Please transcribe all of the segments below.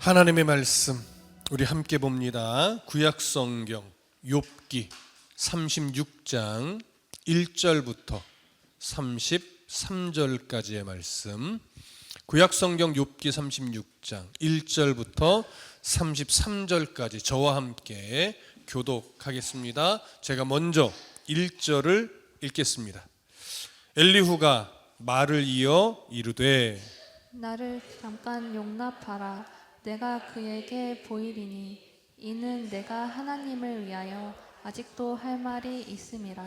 하나님의 말씀 우리 함께 봅니다. 구약성경 욥기 36장 1절부터 33절까지의 말씀. 구약성경 욥기 36장 1절부터 33절까지 저와 함께 교독하겠습니다. 제가 먼저 1절을 읽겠습니다. 엘리후가 말을 이어 이르되 나를 잠깐 용납하라. 내가 그에게 보이리니 이는 내가 하나님을 위하여 아직도 할 말이 있음이라.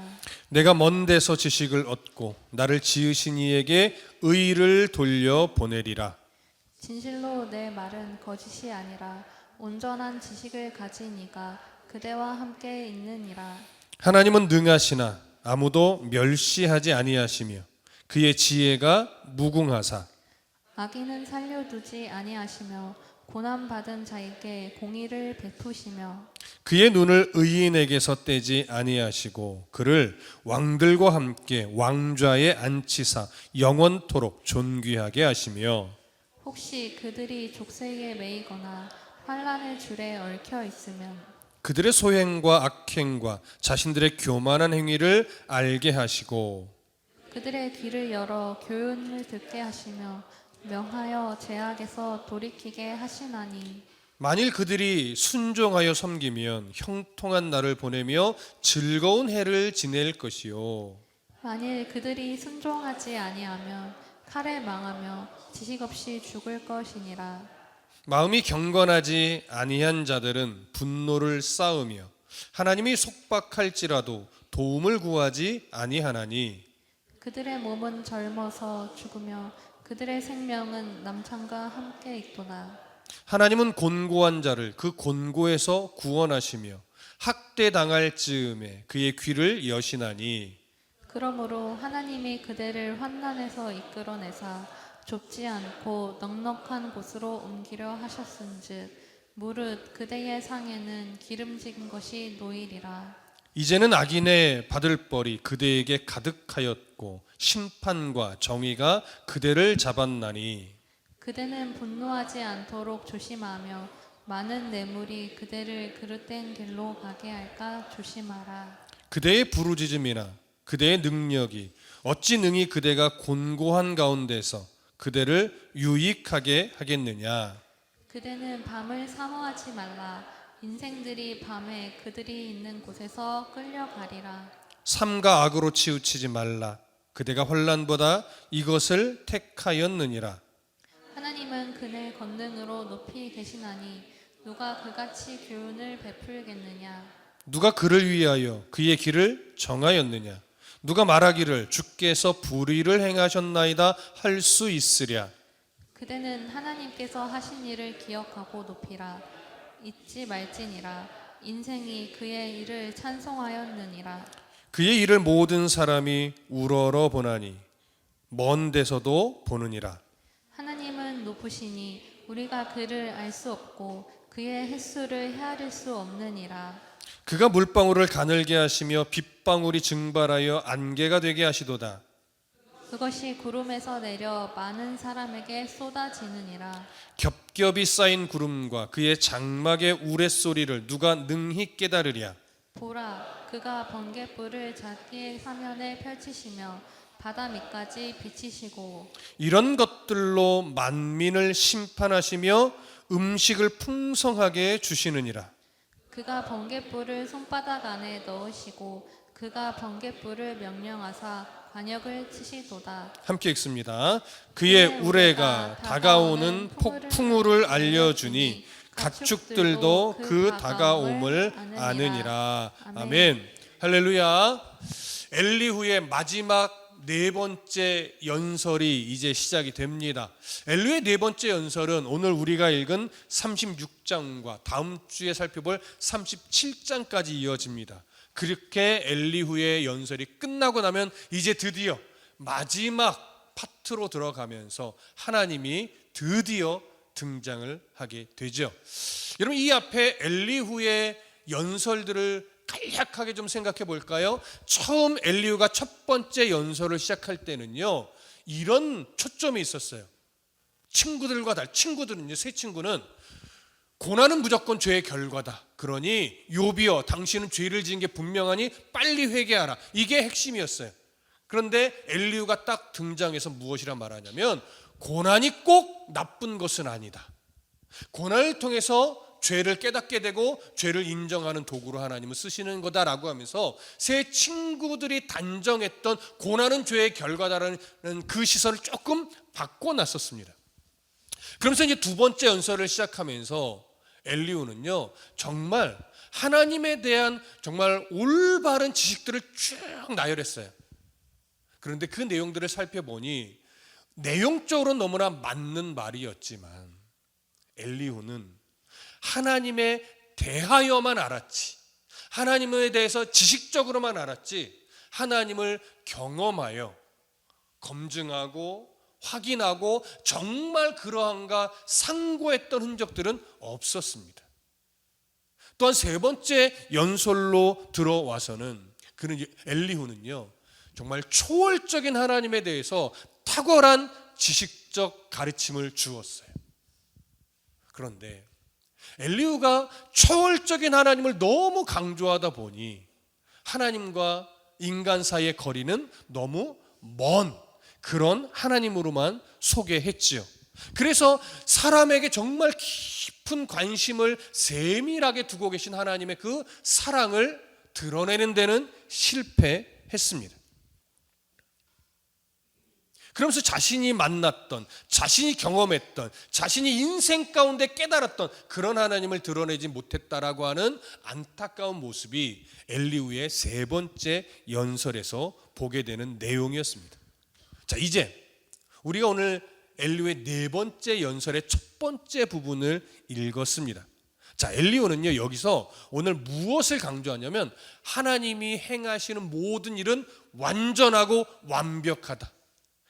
내가 먼 데서 지식을 얻고 나를 지으신 이에게 의를 돌려 보내리라. 진실로 내 말은 거짓이 아니라 온전한 지식을 가진 이가 그대와 함께 있느니라. 하나님은 능하시나 아무도 멸시하지 아니하시며 그의 지혜가 무궁하사 악인은 살려두지 아니하시며 고난받은 자에게 공의를 베푸시며 그의 눈을 의인에게서 떼지 아니하시고 그를 왕들과 함께 왕좌에 앉히사 영원토록 존귀하게 하시며 혹시 그들이 족쇄에 매이거나 환난의 줄에 얽혀 있으면 그들의 소행과 악행과 자신들의 교만한 행위를 알게 하시고 그들의 귀를 열어 교훈을 듣게 하시며 명하여 죄악에서 돌이키게 하시나니 만일 그들이 순종하여 섬기면 형통한 날을 보내며 즐거운 해를 지낼 것이요 만일 그들이 순종하지 아니하면 칼에 망하며 지식 없이 죽을 것이니라. 마음이 경건하지 아니한 자들은 분노를 쌓으며 하나님이 속박할지라도 도움을 구하지 아니하나니 그들의 몸은 젊어서 죽으며 그들의 생명은 남창과 함께 있도다. 하나님은 곤고한 자를 그 곤고에서 구원하시며 학대당할 즈음에 그의 귀를 여시나니 그러므로 하나님이 그들을 환난에서 이끌어내사 좁지 않고 넉넉한 곳으로 옮기려 하셨은즉 무릇 그대의 상에는 기름진 것이 놓이리라. 이제는 악인의 받을 벌이 그대에게 가득하였고 심판과 정의가 그대를 잡았나니 그대는 분노하지 않도록 조심하며 많은 뇌물이 그대를 그릇된 길로 가게 할까 조심하라. 그대의 부르짖음이나 그대의 능력이 어찌 능히 그대가 곤고한 가운데서 그대를 유익하게 하겠느냐. 그대는 밤을 사모하지 말라. 인생들이 밤에 그들이 있는 곳에서 끌려가리라. 삼가 악으로 치우치지 말라. 그대가 혼란보다 이것을 택하였느니라. 하나님은 그네 권능으로 높이 계시나니 누가 그같이 교훈을 베풀겠느냐. 누가 그를 위하여 그의 길을 정하였느냐. 누가 말하기를 주께서 불의를 행하셨나이다 할 수 있으랴. 그대는 하나님께서 하신 일을 기억하고 높이라. 잊지 말지니라. 인생이 그의 일을 찬송하였느니라. 그의 일을 모든 사람이 우러러 보나니 먼 데서도 보느니라. 하나님은 높으시니 우리가 그를 알 수 없고 그의 횟수를 헤아릴 수 없느니라. 그가 물방울을 가늘게 하시며 빗방울이 증발하여 안개가 되게 하시도다. 그것이 구름에서 내려 많은 사람에게 쏟아지느니라. 겹겹이 쌓인 구름과 그의 장막의 우레소리를 누가 능히 깨달으랴. 보라, 그가 번갯불을 자기의 사면에 펼치시며 바다 밑까지 비치시고 이런 것들로 만민을 심판하시며 음식을 풍성하게 주시느니라. 그가 번갯불을 손바닥 안에 넣으시고 그가 번갯불을 명령하사 관역을 치시도다. 함께 읽습니다. 그의 우레가 다가오는 폭풍우를 알려주니 가축들도 그 다가옴을 아느니라. 아멘. 할렐루야. 엘리후의 마지막 네 번째 연설이 이제 시작이 됩니다. 엘리후의 네 번째 연설은 오늘 우리가 읽은 36장과 다음 주에 살펴볼 37장까지 이어집니다. 그렇게 엘리후의 연설이 끝나고 나면 이제 드디어 마지막 파트로 들어가면서 하나님이 드디어 등장을 하게 되죠. 여러분, 이 앞에 엘리후의 연설들을 간략하게 좀 생각해 볼까요? 처음 엘리후가 첫 번째 연설을 시작할 때는요, 이런 초점이 있었어요. 친구들은요, 세 친구는 고난은 무조건 죄의 결과다. 그러니 욥이여 당신은 죄를 지은 게 분명하니 빨리 회개하라. 이게 핵심이었어요. 그런데 엘리후가 딱 등장해서 무엇이라 말하냐면 고난이 꼭 나쁜 것은 아니다. 고난을 통해서 죄를 깨닫게 되고 죄를 인정하는 도구로 하나님은 쓰시는 거다라고 하면서 세 친구들이 단정했던 고난은 죄의 결과다라는 그 시선을 조금 바꿔놨었습니다. 그러면서 이제 두 번째 연설을 시작하면서 엘리후는요 정말 하나님에 대한 정말 올바른 지식들을 쭉 나열했어요. 그런데 그 내용들을 살펴보니 내용적으로 너무나 맞는 말이었지만 엘리후는 하나님에 대하여만 알았지, 하나님에 대해서 지식적으로만 알았지, 하나님을 경험하여 검증하고 확인하고 정말 그러한가 상고했던 흔적들은 없었습니다. 또한 세 번째 연설로 들어와서는 그는 엘리후는요 정말 초월적인 하나님에 대해서 탁월한 지식적 가르침을 주었어요. 그런데 엘리후가 초월적인 하나님을 너무 강조하다 보니 하나님과 인간 사이의 거리는 너무 먼 그런 하나님으로만 소개했지요. 그래서 사람에게 정말 깊은 관심을 세밀하게 두고 계신 하나님의 그 사랑을 드러내는 데는 실패했습니다. 그러면서 자신이 만났던, 자신이 경험했던, 자신이 인생 가운데 깨달았던 그런 하나님을 드러내지 못했다라고 하는 안타까운 모습이 엘리후의 세 번째 연설에서 보게 되는 내용이었습니다. 자, 이제 우리가 오늘 엘리후의 네 번째 연설의 첫 번째 부분을 읽었습니다. 자, 엘리후는요 여기서 오늘 무엇을 강조하냐면 하나님이 행하시는 모든 일은 완전하고 완벽하다.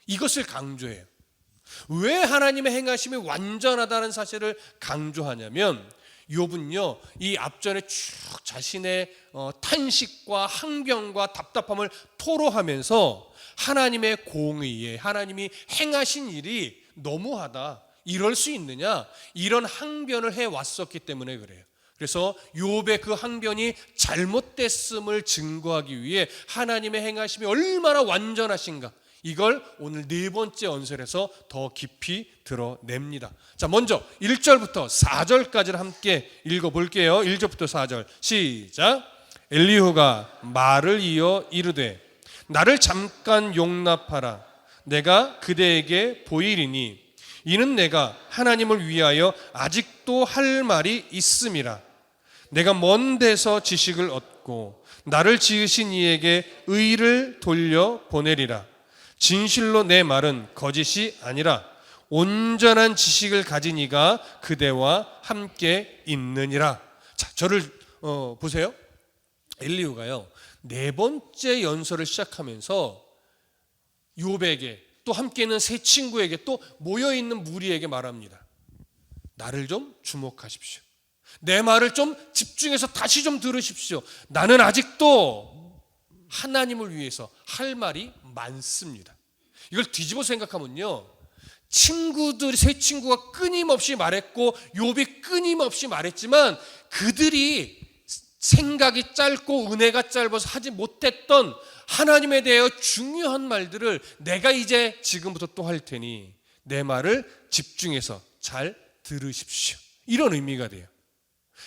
이것을 강조해요. 왜 하나님의 행하심이 완전하다는 사실을 강조하냐면 욥은요 이 앞전에 쭉 자신의 탄식과 항변과 답답함을 토로하면서 하나님의 공의에 하나님이 행하신 일이 너무하다, 이럴 수 있느냐, 이런 항변을 해왔었기 때문에 그래요. 그래서 욥의 그 항변이 잘못됐음을 증거하기 위해 하나님의 행하심이 얼마나 완전하신가, 이걸 오늘 네 번째 연설에서 더 깊이 드러냅니다. 자, 먼저 1절부터 4절까지를 함께 읽어볼게요. 1절부터 4절 시작. 엘리후가 말을 이어 이르되 나를 잠깐 용납하라. 내가 그대에게 보이리니 이는 내가 하나님을 위하여 아직도 할 말이 있음이라. 내가 먼 데서 지식을 얻고 나를 지으신 이에게 의를 돌려 보내리라. 진실로 내 말은 거짓이 아니라 온전한 지식을 가진 이가 그대와 함께 있느니라. 자, 저를 보세요. 엘리후가요 네 번째 연설을 시작하면서 욥에게 또 함께 있는 세 친구에게 또 모여있는 무리에게 말합니다. 나를 좀 주목하십시오. 내 말을 좀 집중해서 다시 좀 들으십시오. 나는 아직도 하나님을 위해서 할 말이 많습니다. 이걸 뒤집어 생각하면요 친구들, 세 친구가 끊임없이 말했고 욥이 끊임없이 말했지만 그들이 생각이 짧고 은혜가 짧아서 하지 못했던 하나님에 대하여 중요한 말들을 내가 이제 지금부터 또 할 테니 내 말을 집중해서 잘 들으십시오, 이런 의미가 돼요.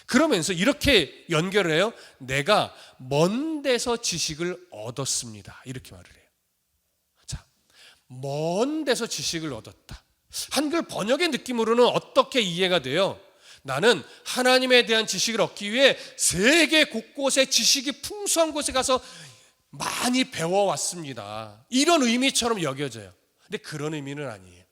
그러면서 이렇게 연결을 해요. 내가 먼 데서 지식을 얻었습니다, 이렇게 말을 해요. 자, 먼 데서 지식을 얻었다. 한글 번역의 느낌으로는 어떻게 이해가 돼요? 나는 하나님에 대한 지식을 얻기 위해 세계 곳곳에 지식이 풍성한 곳에 가서 많이 배워왔습니다, 이런 의미처럼 여겨져요. 근데 그런 의미는 아니에요.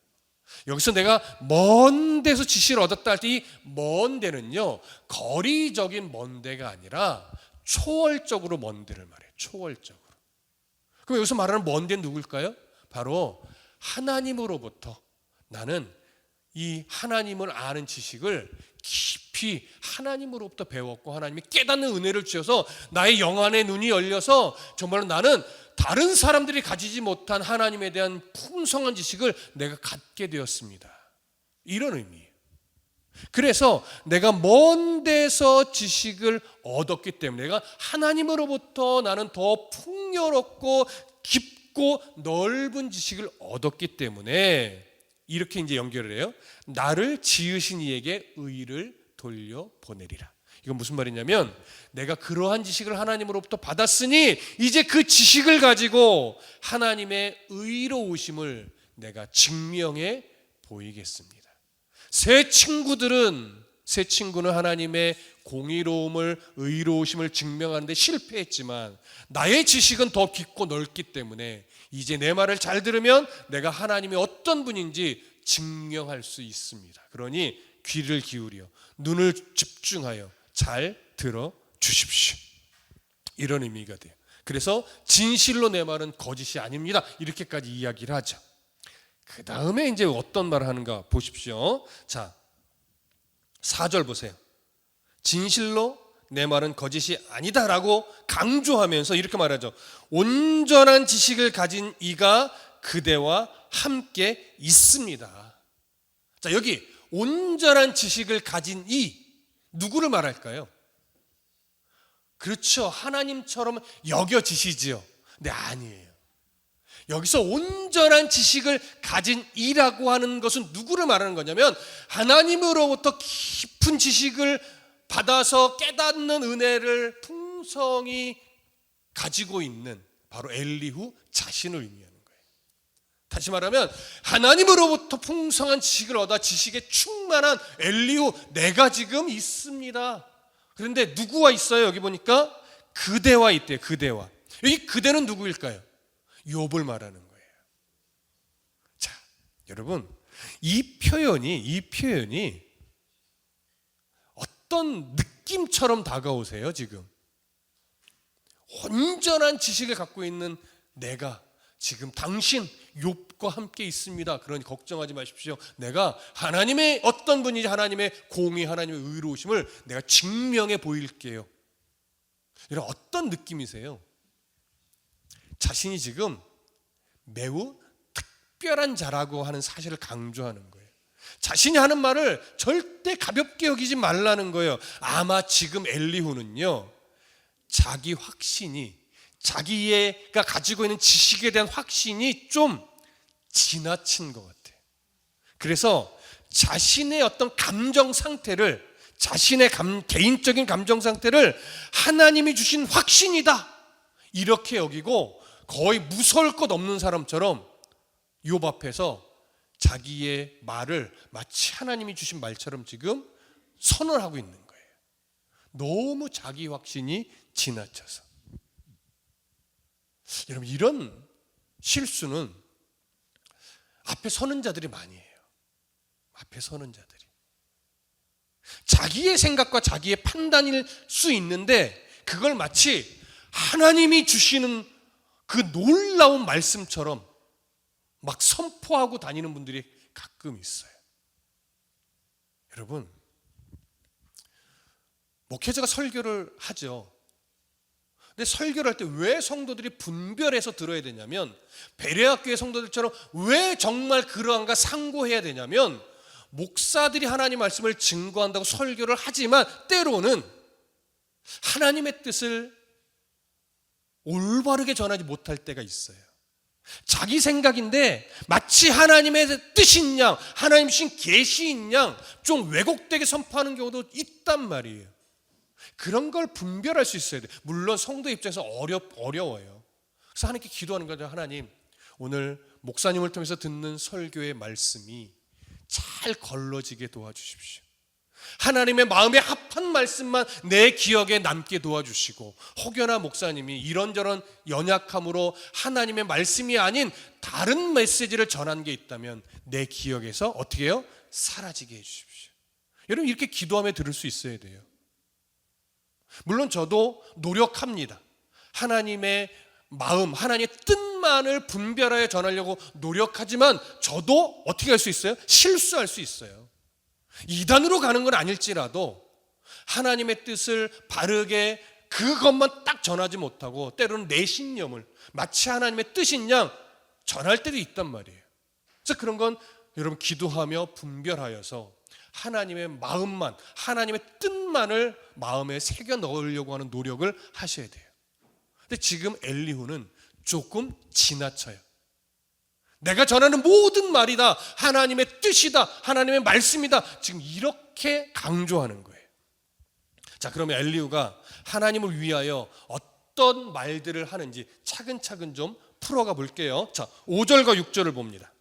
여기서 내가 먼 데서 지식을 얻었다 할 때 이 먼 데는요 거리적인 먼 데가 아니라 초월적으로 먼 데를 말해요. 초월적으로. 그럼 여기서 말하는 먼 데는 누굴까요? 바로 하나님으로부터 나는 이 하나님을 아는 지식을 깊이 하나님으로부터 배웠고 하나님이 깨닫는 은혜를 주셔서 나의 영안의 눈이 열려서 정말로 나는 다른 사람들이 가지지 못한 하나님에 대한 풍성한 지식을 내가 갖게 되었습니다, 이런 의미예요. 그래서 내가 먼 데서 지식을 얻었기 때문에 내가 하나님으로부터 나는 더 풍요롭고 깊고 넓은 지식을 얻었기 때문에 이렇게 이제 연결을 해요. 나를 지으신 이에게 의를 돌려보내리라. 이건 무슨 말이냐면 내가 그러한 지식을 하나님으로부터 받았으니 이제 그 지식을 가지고 하나님의 의로우심을 내가 증명해 보이겠습니다. 새 친구는 하나님의 공의로움을, 의로우심을 증명하는 데 실패했지만 나의 지식은 더 깊고 넓기 때문에 이제 내 말을 잘 들으면 내가 하나님이 어떤 분인지 증명할 수 있습니다. 그러니 귀를 기울여 눈을 집중하여 잘 들어 주십시오. 이런 의미가 돼요. 그래서 진실로 내 말은 거짓이 아닙니다. 이렇게까지 이야기를 하죠. 그 다음에 이제 어떤 말을 하는가 보십시오. 자, 4절 보세요. 진실로 내 말은 거짓이 아니다라고 강조하면서 이렇게 말하죠. 온전한 지식을 가진 이가 그대와 함께 있습니다. 자, 여기 온전한 지식을 가진 이 누구를 말할까요? 그렇죠. 하나님처럼 여겨지시지요. 근데 아니에요. 여기서 온전한 지식을 가진 이라고 하는 것은 누구를 말하는 거냐면 하나님으로부터 깊은 지식을 받아서 깨닫는 은혜를 풍성히 가지고 있는 바로 엘리후 자신을 의미하는 거예요. 다시 말하면 하나님으로부터 풍성한 지식을 얻어 지식에 충만한 엘리후 내가 지금 있습니다. 그런데 누구와 있어요? 여기 보니까 그대와 있대요. 그대와. 여기 그대는 누구일까요? 욥을 말하는 거예요. 자, 여러분, 이 표현이 어떤 느낌처럼 다가오세요, 지금? 온전한 지식을 갖고 있는 내가 지금 당신 욥과 함께 있습니다. 그러니 걱정하지 마십시오. 내가 하나님의 어떤 분인지 하나님의 공의, 하나님의 의로우심을 내가 증명해 보일게요. 이런 어떤 느낌이세요? 자신이 지금 매우 특별한 자라고 하는 사실을 강조하는 거예요. 자신이 하는 말을 절대 가볍게 여기지 말라는 거예요. 아마 지금 엘리후는요, 자기 확신이, 자기가 가지고 있는 지식에 대한 확신이 좀 지나친 것 같아요. 그래서 자신의 어떤 감정 상태를, 자신의 개인적인 감정 상태를 하나님이 주신 확신이다 이렇게 여기고 거의 무서울 것 없는 사람처럼 욥 앞에서 자기의 말을 마치 하나님이 주신 말처럼 지금 선언하고 있는 거예요. 너무 자기 확신이 지나쳐서. 여러분, 이런 실수는 앞에 서는 자들이 많이 해요. 앞에 서는 자들이 자기의 생각과 자기의 판단일 수 있는데 그걸 마치 하나님이 주시는 그 놀라운 말씀처럼 막 선포하고 다니는 분들이 가끔 있어요. 여러분, 목회자가 설교를 하죠. 근데 설교를 할 때 왜 성도들이 분별해서 들어야 되냐면, 베레아교회 성도들처럼 왜 정말 그러한가 상고해야 되냐면, 목사들이 하나님 말씀을 증거한다고 설교를 하지만 때로는 하나님의 뜻을 올바르게 전하지 못할 때가 있어요. 자기 생각인데 마치 하나님의 뜻인 양, 하나님 신 계시인 양 좀 왜곡되게 선포하는 경우도 있단 말이에요. 그런 걸 분별할 수 있어야 돼요. 물론 성도 입장에서 어려워요. 그래서 하나님께 기도하는 거죠. 하나님, 오늘 목사님을 통해서 듣는 설교의 말씀이 잘 걸러지게 도와주십시오. 하나님의 마음에 합한 말씀만 내 기억에 남게 도와주시고, 혹여나 목사님이 이런저런 연약함으로 하나님의 말씀이 아닌 다른 메시지를 전한 게 있다면 내 기억에서 어떻게 해요? 사라지게 해주십시오. 여러분, 이렇게 기도하며 들을 수 있어야 돼요. 물론 저도 노력합니다. 하나님의 마음, 하나님의 뜻만을 분별하여 전하려고 노력하지만 저도 어떻게 할 수 있어요? 실수할 수 있어요. 이단으로 가는 건 아닐지라도 하나님의 뜻을 바르게 그것만 딱 전하지 못하고 때로는 내 신념을 마치 하나님의 뜻인 양 전할 때도 있단 말이에요. 그래서 그런 건 여러분 기도하며 분별하여서 하나님의 마음만, 하나님의 뜻만을 마음에 새겨 넣으려고 하는 노력을 하셔야 돼요. 근데 지금 엘리후는 조금 지나쳐요. 내가 전하는 모든 말이 다 하나님의 뜻이다, 하나님의 말씀이다, 지금 이렇게 강조하는 거예요. 자, 그러면 엘리후가 하나님을 위하여 어떤 말들을 하는지 차근차근 좀 풀어가 볼게요. 자, 5절과 6절을 봅니다.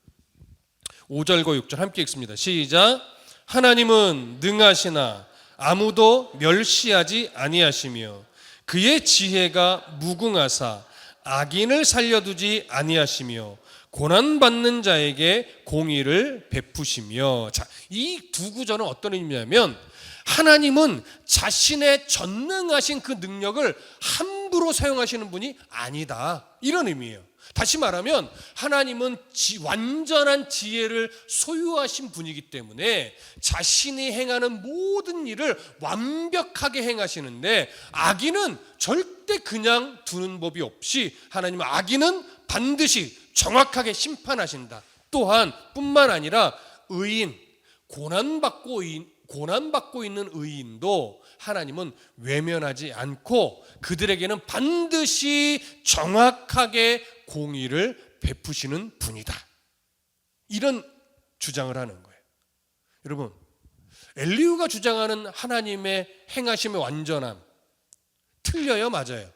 5절과 6절 함께 읽습니다. 시작. 하나님은 능하시나 아무도 멸시하지 아니하시며 그의 지혜가 무궁하사 악인을 살려두지 아니하시며 고난받는 자에게 공의를 베푸시며. 자, 이 두 구절은 어떤 의미냐면 하나님은 자신의 전능하신 그 능력을 함부로 사용하시는 분이 아니다, 이런 의미예요. 다시 말하면 하나님은 완전한 지혜를 소유하신 분이기 때문에 자신이 행하는 모든 일을 완벽하게 행하시는데 악인은 절대 그냥 두는 법이 없이 하나님은 악인은 반드시 정확하게 심판하신다. 또한 뿐만 아니라 의인, 고난받고 있는 의인도 하나님은 외면하지 않고 그들에게는 반드시 정확하게 공의를 베푸시는 분이다, 이런 주장을 하는 거예요. 여러분, 엘리후가 주장하는 하나님의 행하심의 완전함 틀려요? 맞아요?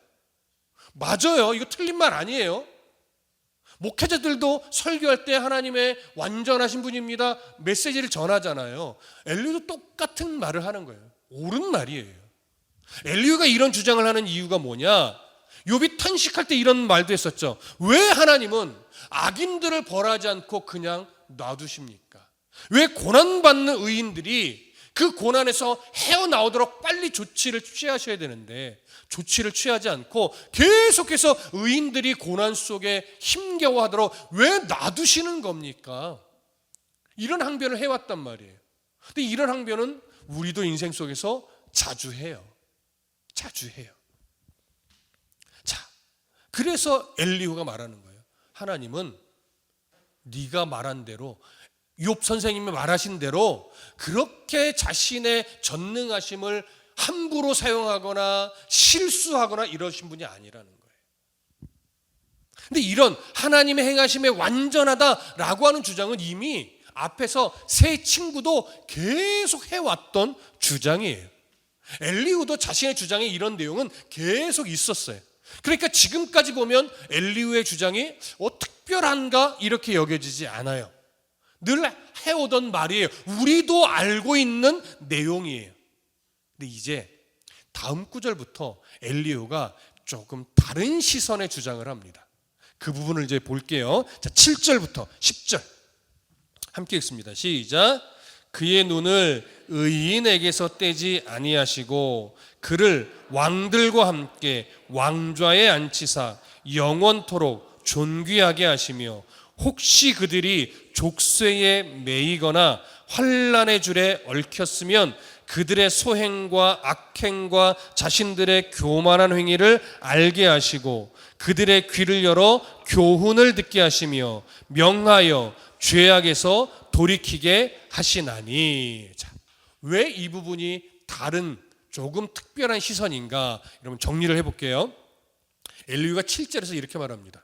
맞아요. 이거 틀린 말 아니에요. 목회자들도 설교할 때 하나님의 완전하신 분입니다 메시지를 전하잖아요. 엘리후도 똑같은 말을 하는 거예요. 옳은 말이에요. 엘리후가 이런 주장을 하는 이유가 뭐냐? 욥이 탄식할 때 이런 말도 했었죠. 왜 하나님은 악인들을 벌하지 않고 그냥 놔두십니까? 왜 고난받는 의인들이 그 고난에서 헤어나오도록 빨리 조치를 취하셔야 되는데 조치를 취하지 않고 계속해서 의인들이 고난 속에 힘겨워하도록 왜 놔두시는 겁니까? 이런 항변을 해왔단 말이에요. 근데 이런 항변은 우리도 인생 속에서 자주 해요. 자주 해요. 자, 그래서 엘리후가 말하는 거예요. 하나님은 네가 말한 대로, 욥 선생님이 말하신 대로 그렇게 자신의 전능하심을 함부로 사용하거나 실수하거나 이러신 분이 아니라는 거예요. 근데 이런 하나님의 행하심에 완전하다라고 하는 주장은 이미 앞에서 세 친구도 계속 해왔던 주장이에요. 엘리후도 자신의 주장에 이런 내용은 계속 있었어요. 그러니까 지금까지 보면 엘리후의 주장이 특별한가 이렇게 여겨지지 않아요. 늘 해오던 말이에요. 우리도 알고 있는 내용이에요. 근데 이제 다음 구절부터 엘리후가 조금 다른 시선의 주장을 합니다. 그 부분을 이제 볼게요. 자, 7절부터 10절 함께 읽습니다. 시작. 그의 눈을 의인에게서 떼지 아니하시고 그를 왕들과 함께 왕좌에 앉히사 영원토록 존귀하게 하시며 혹시 그들이 족쇄에 매이거나 환난의 줄에 얽혔으면 그들의 소행과 악행과 자신들의 교만한 행위를 알게 하시고 그들의 귀를 열어 교훈을 듣게 하시며 명하여 죄악에서 돌이키게 하시나니. 자, 왜 이 부분이 다른 조금 특별한 시선인가? 여러분 정리를 해볼게요. 엘리후가 7절에서 이렇게 말합니다.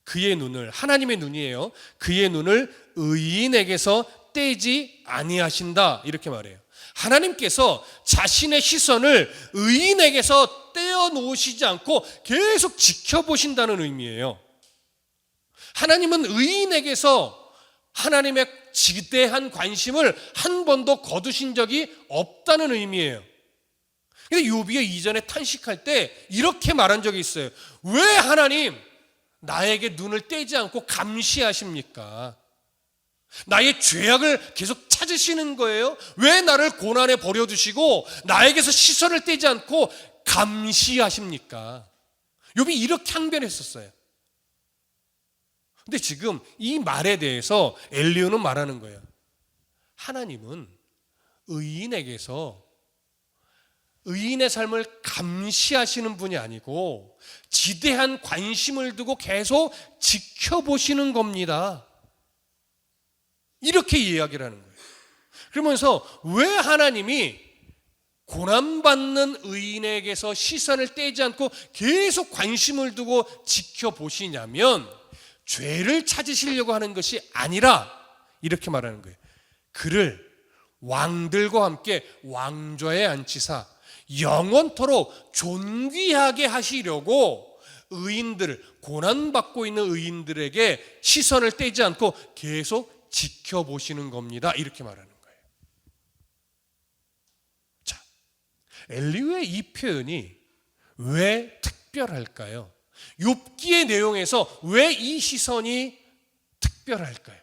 그의 눈을, 하나님의 눈이에요. 그의 눈을 의인에게서 떼지 아니하신다, 이렇게 말해요. 하나님께서 자신의 시선을 의인에게서 떼어 놓으시지 않고 계속 지켜보신다는 의미예요. 하나님은 의인에게서 하나님의 지대한 관심을 한 번도 거두신 적이 없다는 의미예요. 근데 욥이 이전에 탄식할 때 이렇게 말한 적이 있어요. 왜 하나님 나에게 눈을 떼지 않고 감시하십니까? 나의 죄악을 계속 찾으시는 거예요? 왜 나를 고난에 버려두시고 나에게서 시선을 떼지 않고 감시하십니까? 욥이 이렇게 항변했었어요. 근데 지금 이 말에 대해서 엘리후는 말하는 거예요. 하나님은 의인에게서 의인의 삶을 감시하시는 분이 아니고 지대한 관심을 두고 계속 지켜보시는 겁니다. 이렇게 이야기를 하는 거예요. 그러면서 왜 하나님이 고난받는 의인에게서 시선을 떼지 않고 계속 관심을 두고 지켜보시냐면 죄를 찾으시려고 하는 것이 아니라 이렇게 말하는 거예요. 그를 왕들과 함께 왕좌에 앉히사 영원토록 존귀하게 하시려고 의인들을, 고난받고 있는 의인들에게 시선을 떼지 않고 계속 지켜보시는 겁니다. 이렇게 말하는 거예요. 자, 엘리후의 이 표현이 왜 특별할까요? 욥기의 내용에서 왜 이 시선이 특별할까요?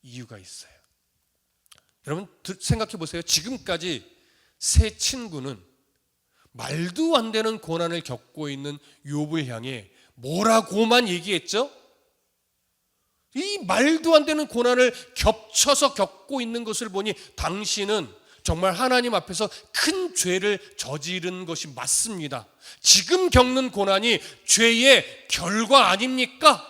이유가 있어요. 여러분 생각해 보세요. 지금까지 세 친구는 말도 안 되는 고난을 겪고 있는 욥을 향해 뭐라고만 얘기했죠? 이 말도 안 되는 고난을 겹쳐서 겪고 있는 것을 보니 당신은 정말 하나님 앞에서 큰 죄를 저지른 것이 맞습니다. 지금 겪는 고난이 죄의 결과 아닙니까?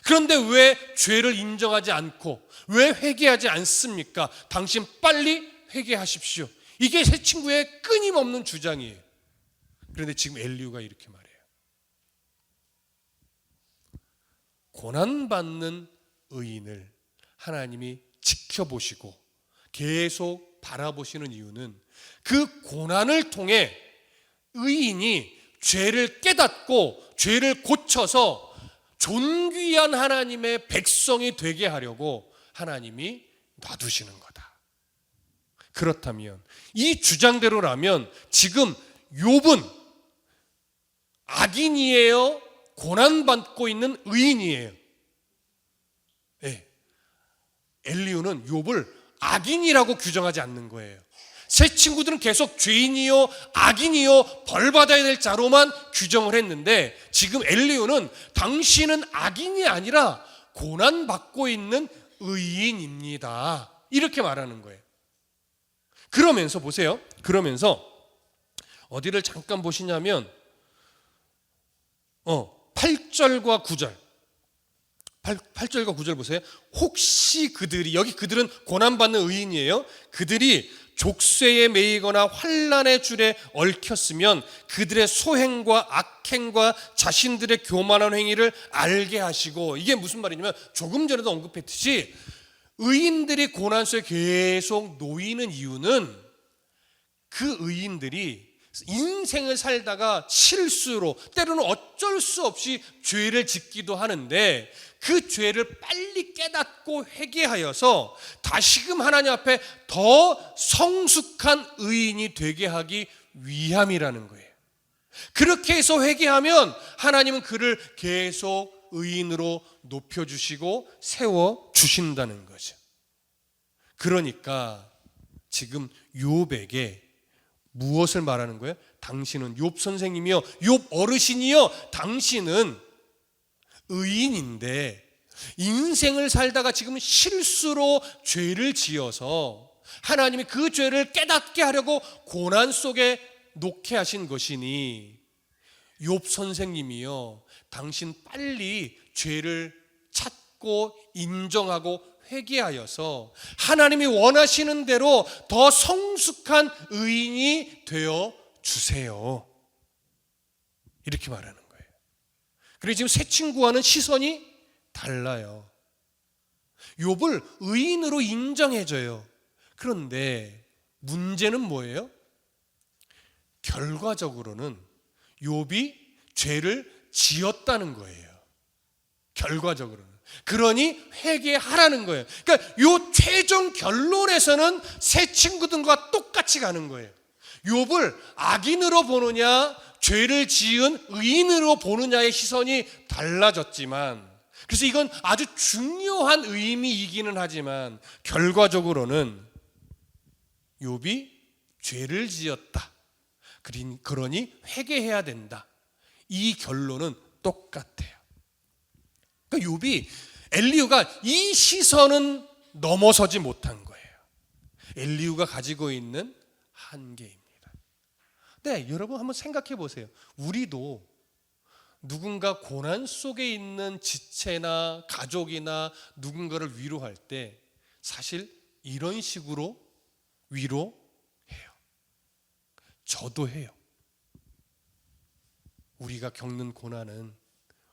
그런데 왜 죄를 인정하지 않고 왜 회개하지 않습니까? 당신 빨리 회개하십시오. 이게 세 친구의 끊임없는 주장이에요. 그런데 지금 엘리후가 이렇게 말해요. 고난받는 의인을 하나님이 지켜보시고 계속 바라보시는 이유는 그 고난을 통해 의인이 죄를 깨닫고 죄를 고쳐서 존귀한 하나님의 백성이 되게 하려고 하나님이 놔두시는 거다. 그렇다면 이 주장대로라면 지금 욥은 악인이에요? 고난받고 있는 의인이에요? 네. 엘리후는 욥을 악인이라고 규정하지 않는 거예요. 세 친구들은 계속 죄인이요 악인이요 벌받아야 될 자로만 규정을 했는데 지금 엘리후는 당신은 악인이 아니라 고난받고 있는 의인입니다. 이렇게 말하는 거예요. 그러면서 보세요. 그러면서 어디를 잠깐 보시냐면 8절과 9절 8절과 9절 보세요. 혹시 그들이, 여기 그들은 고난받는 의인이에요. 그들이 족쇄에 매이거나 환난의 줄에 얽혔으면 그들의 소행과 악행과 자신들의 교만한 행위를 알게 하시고, 이게 무슨 말이냐면 조금 전에도 언급했듯이 의인들이 고난 속에 계속 놓이는 이유는 그 의인들이 인생을 살다가 실수로 때로는 어쩔 수 없이 죄를 짓기도 하는데 그 죄를 빨리 깨닫고 회개하여서 다시금 하나님 앞에 더 성숙한 의인이 되게 하기 위함이라는 거예요. 그렇게 해서 회개하면 하나님은 그를 계속 의인으로 높여주시고 세워주신다는 거죠. 그러니까 지금 욥에게 무엇을 말하는 거예요? 당신은, 욥 선생님이요, 욥 어르신이요, 당신은 의인인데 인생을 살다가 지금 실수로 죄를 지어서 하나님이 그 죄를 깨닫게 하려고 고난 속에 놓게 하신 것이니 욥 선생님이요, 당신 빨리 죄를 찾고 인정하고 회개하여서 하나님이 원하시는 대로 더 성숙한 의인이 되어 주세요. 이렇게 말하는 거예요. 그리고 지금 세 친구와는 시선이 달라요. 욥을 의인으로 인정해줘요. 그런데 문제는 뭐예요? 결과적으로는 욥이 죄를 지었다는 거예요. 결과적으로는. 그러니 회개하라는 거예요. 그러니까 요 최종 결론에서는 세 친구들과 똑같이 가는 거예요. 욥을 악인으로 보느냐 죄를 지은 의인으로 보느냐의 시선이 달라졌지만, 그래서 이건 아주 중요한 의미이기는 하지만 결과적으로는 욥이 죄를 지었다, 그러니 회개해야 된다, 이 결론은 똑같아요. 그러니까 욥이, 엘리후가 이 시선은 넘어서지 못한 거예요. 엘리후가 가지고 있는 한계입니다. 네, 여러분 한번 생각해 보세요. 우리도 누군가 고난 속에 있는 지체나 가족이나 누군가를 위로할 때 사실 이런 식으로 위로해요. 저도 해요. 우리가 겪는 고난은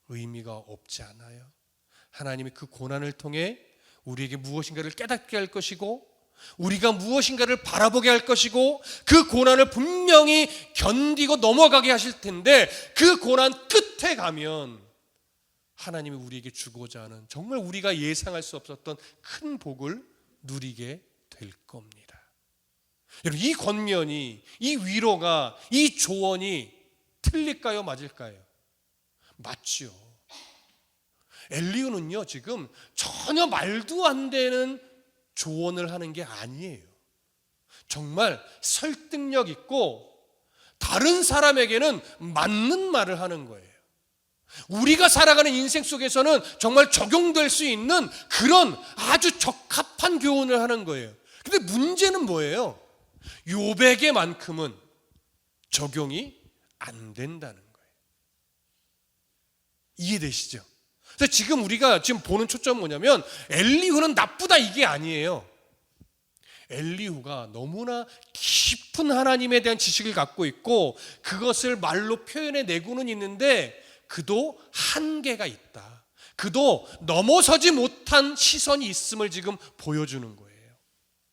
의미가 없지 않아요. 하나님이 그 고난을 통해 우리에게 무엇인가를 깨닫게 할 것이고, 우리가 무엇인가를 바라보게 할 것이고, 그 고난을 분명히 견디고 넘어가게 하실 텐데, 그 고난 끝에 가면 하나님이 우리에게 주고자 하는 정말 우리가 예상할 수 없었던 큰 복을 누리게 될 겁니다. 여러분, 이 권면이, 이 위로가, 이 조언이 틀릴까요? 맞을까요? 맞죠. 엘리후는요, 지금 전혀 말도 안 되는 조언을 하는 게 아니에요. 정말 설득력 있고 다른 사람에게는 맞는 말을 하는 거예요. 우리가 살아가는 인생 속에서는 정말 적용될 수 있는 그런 아주 적합한 교훈을 하는 거예요. 근데 문제는 뭐예요? 욥에게만큼은 적용이 안 된다는 거예요. 이해되시죠? 그래서 지금 우리가 지금 보는 초점은 뭐냐면, 엘리후는 나쁘다 이게 아니에요. 엘리후가 너무나 깊은 하나님에 대한 지식을 갖고 있고 그것을 말로 표현해 내고는 있는데 그도 한계가 있다. 그도 넘어서지 못한 시선이 있음을 지금 보여주는 거예요.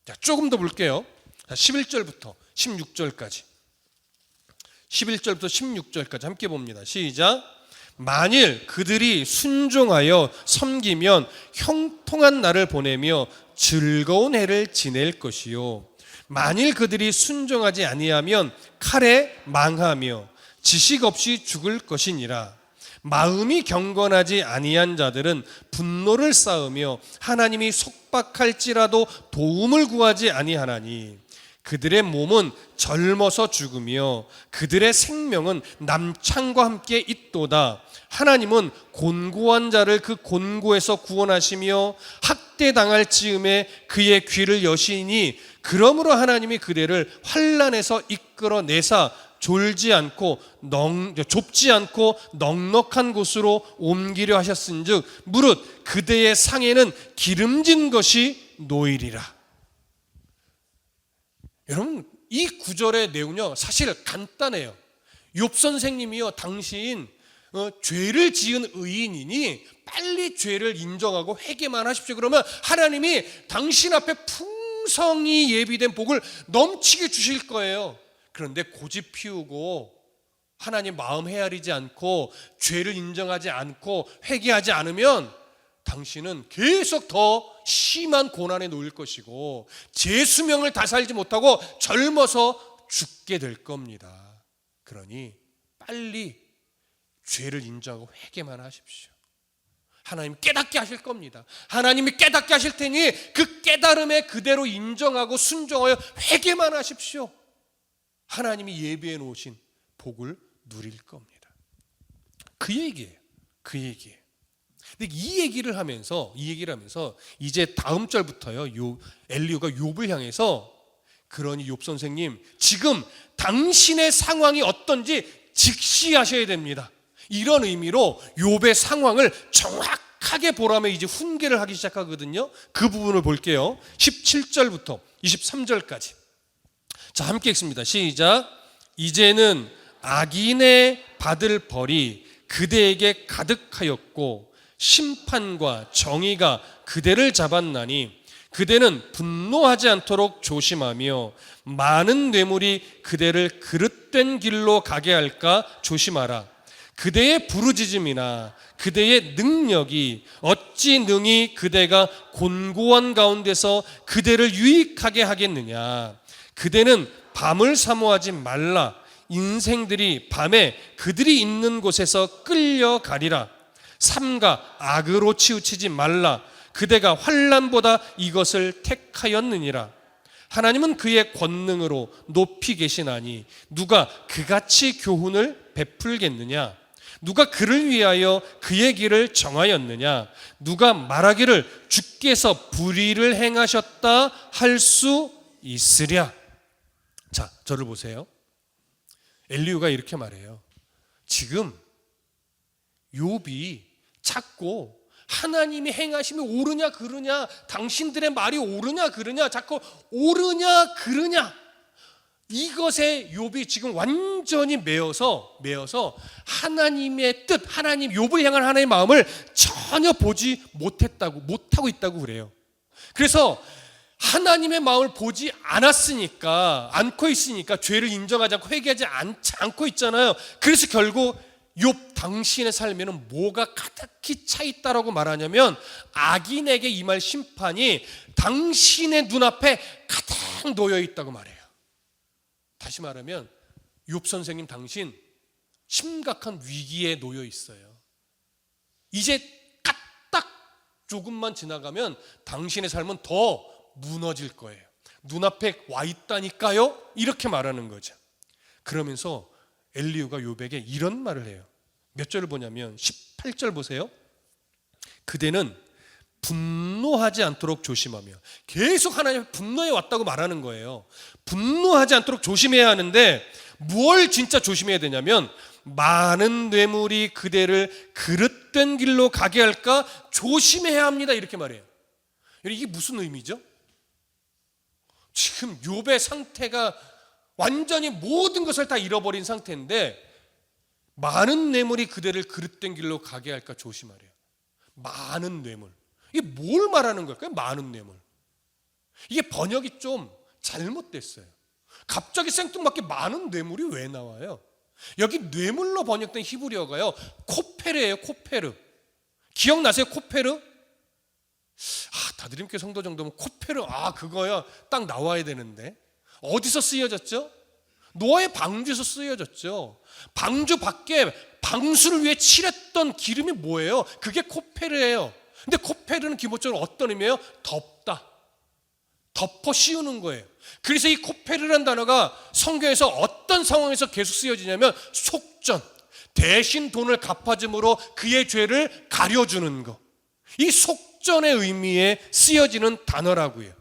자, 조금 더 볼게요. 11절부터 16절까지. 11절부터 16절까지 함께 봅니다. 시작. 만일 그들이 순종하여 섬기면 형통한 날을 보내며 즐거운 해를 지낼 것이요, 만일 그들이 순종하지 아니하면 칼에 망하며 지식 없이 죽을 것이니라. 마음이 경건하지 아니한 자들은 분노를 쌓으며 하나님이 속박할지라도 도움을 구하지 아니하나니, 그들의 몸은 젊어서 죽으며 그들의 생명은 남창과 함께 있도다. 하나님은 곤고한 자를 그 곤고에서 구원하시며 학대당할 즈음에 그의 귀를 여시니, 그러므로 하나님이 그들을 환난에서 이끌어내사 좁지 않고 넉넉한 곳으로 옮기려 하셨은즉 무릇 그대의 상에는 기름진 것이 놓이리라. 여러분, 이 구절의 내용은요 사실 간단해요. 욥 선생님이요, 당신 죄를 지은 의인이니 빨리 죄를 인정하고 회개만 하십시오. 그러면 하나님이 당신 앞에 풍성히 예비된 복을 넘치게 주실 거예요. 그런데 고집 피우고 하나님 마음 헤아리지 않고 죄를 인정하지 않고 회개하지 않으면 당신은 계속 더 심한 고난에 놓일 것이고 제 수명을 다 살지 못하고 젊어서 죽게 될 겁니다. 그러니 빨리 죄를 인정하고 회개만 하십시오. 하나님 깨닫게 하실 겁니다. 하나님이 깨닫게 하실 테니 그 깨달음에 그대로 인정하고 순종하여 회개만 하십시오. 하나님이 예비해 놓으신 복을 누릴 겁니다. 그 얘기예요. 그 얘기예요. 근데 이 얘기를 하면서 이제 다음 절부터요, 엘리후가 욥을 향해서, 그러니 욥 선생님, 지금 당신의 상황이 어떤지 직시하셔야 됩니다. 이런 의미로 욥의 상황을 정확하게 보라며 이제 훈계를 하기 시작하거든요. 그 부분을 볼게요. 17절부터 23절까지. 자, 함께 읽습니다. 시작. 이제는 악인의 받을 벌이 그대에게 가득하였고 심판과 정의가 그대를 잡았나니, 그대는 분노하지 않도록 조심하며 많은 뇌물이 그대를 그릇된 길로 가게 할까 조심하라. 그대의 부르짖음이나 그대의 능력이 어찌 능히 그대가 곤고한 가운데서 그대를 유익하게 하겠느냐. 그대는 밤을 사모하지 말라. 인생들이 밤에 그들이 있는 곳에서 끌려가리라. 삼가 악으로 치우치지 말라. 그대가 환난보다 이것을 택하였느니라. 하나님은 그의 권능으로 높이 계시나니 누가 그같이 교훈을 베풀겠느냐. 누가 그를 위하여 그의 길을 정하였느냐. 누가 말하기를 주께서 불의를 행하셨다 할 수 있으랴. 자, 저를 보세요. 엘리후가 이렇게 말해요. 지금 욥이 찾고 하나님이 행하심이 옳으냐 그르냐, 당신들의 말이 옳으냐 그르냐, 자꾸 옳으냐 그르냐, 이것에 욥이 지금 완전히 매여서 하나님의 뜻, 하나님, 욥을 향한 하나님의 마음을 전혀 보지 못하고 있다고 그래요. 그래서 하나님의 마음을 보지 않고 있으니까 죄를 인정하지 않고 회개하지 않고 있잖아요. 그래서 결국 욥 당신의 삶에는 뭐가 가득히 차 있다라고 말하냐면, 악인에게 임할 심판이 당신의 눈앞에 가득 놓여 있다고 말해요. 다시 말하면 욥 선생님, 당신 심각한 위기에 놓여 있어요. 이제 까딱 조금만 지나가면 당신의 삶은 더 무너질 거예요. 눈앞에 와 있다니까요, 이렇게 말하는 거죠. 그러면서 엘리후가 욥에게 이런 말을 해요. 몇 절을 보냐면 18절 보세요. 그대는 분노하지 않도록 조심하며, 계속 하나님 분노해 왔다고 말하는 거예요. 분노하지 않도록 조심해야 하는데 뭘 진짜 조심해야 되냐면, 많은 뇌물이 그대를 그릇된 길로 가게 할까 조심해야 합니다, 이렇게 말해요. 이게 무슨 의미죠? 지금 욥의 상태가 완전히 모든 것을 다 잃어버린 상태인데, 많은 뇌물이 그대를 그릇된 길로 가게 할까 조심하래요. 많은 뇌물, 이게 뭘 말하는 걸까요? 많은 뇌물. 이게 번역이 좀 잘못됐어요. 갑자기 생뚱맞게 많은 뇌물이 왜 나와요? 여기 뇌물로 번역된 히브리어가요, 코페르예요. 코페르. 기억나세요? 코페르? 다드림교회 성도 정도면 코페르, 그거야 딱 나와야 되는데 어디서 쓰여졌죠? 노아의 방주에서 쓰여졌죠. 방주 밖에 방수를 위해 칠했던 기름이 뭐예요? 그게 코페르예요. 근데 코페르는 기본적으로 어떤 의미예요? 덮다, 덮어 씌우는 거예요. 그래서 이 코페르라는 단어가 성경에서 어떤 상황에서 계속 쓰여지냐면, 속전, 대신 돈을 갚아줌으로 그의 죄를 가려주는 거, 이 속전의 의미에 쓰여지는 단어라고요.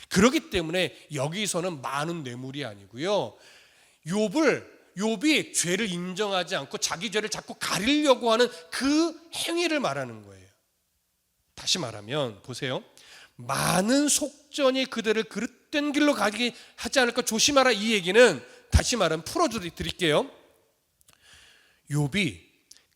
그렇기 때문에 여기서는 많은 뇌물이 아니고요, 욥이 죄를 인정하지 않고 자기 죄를 자꾸 가리려고 하는 그 행위를 말하는 거예요. 다시 말하면 보세요. 많은 속전이 그들을 그릇된 길로 가게 하지 않을까 조심하라, 이 얘기는 다시 말하면 풀어드릴게요. 욥이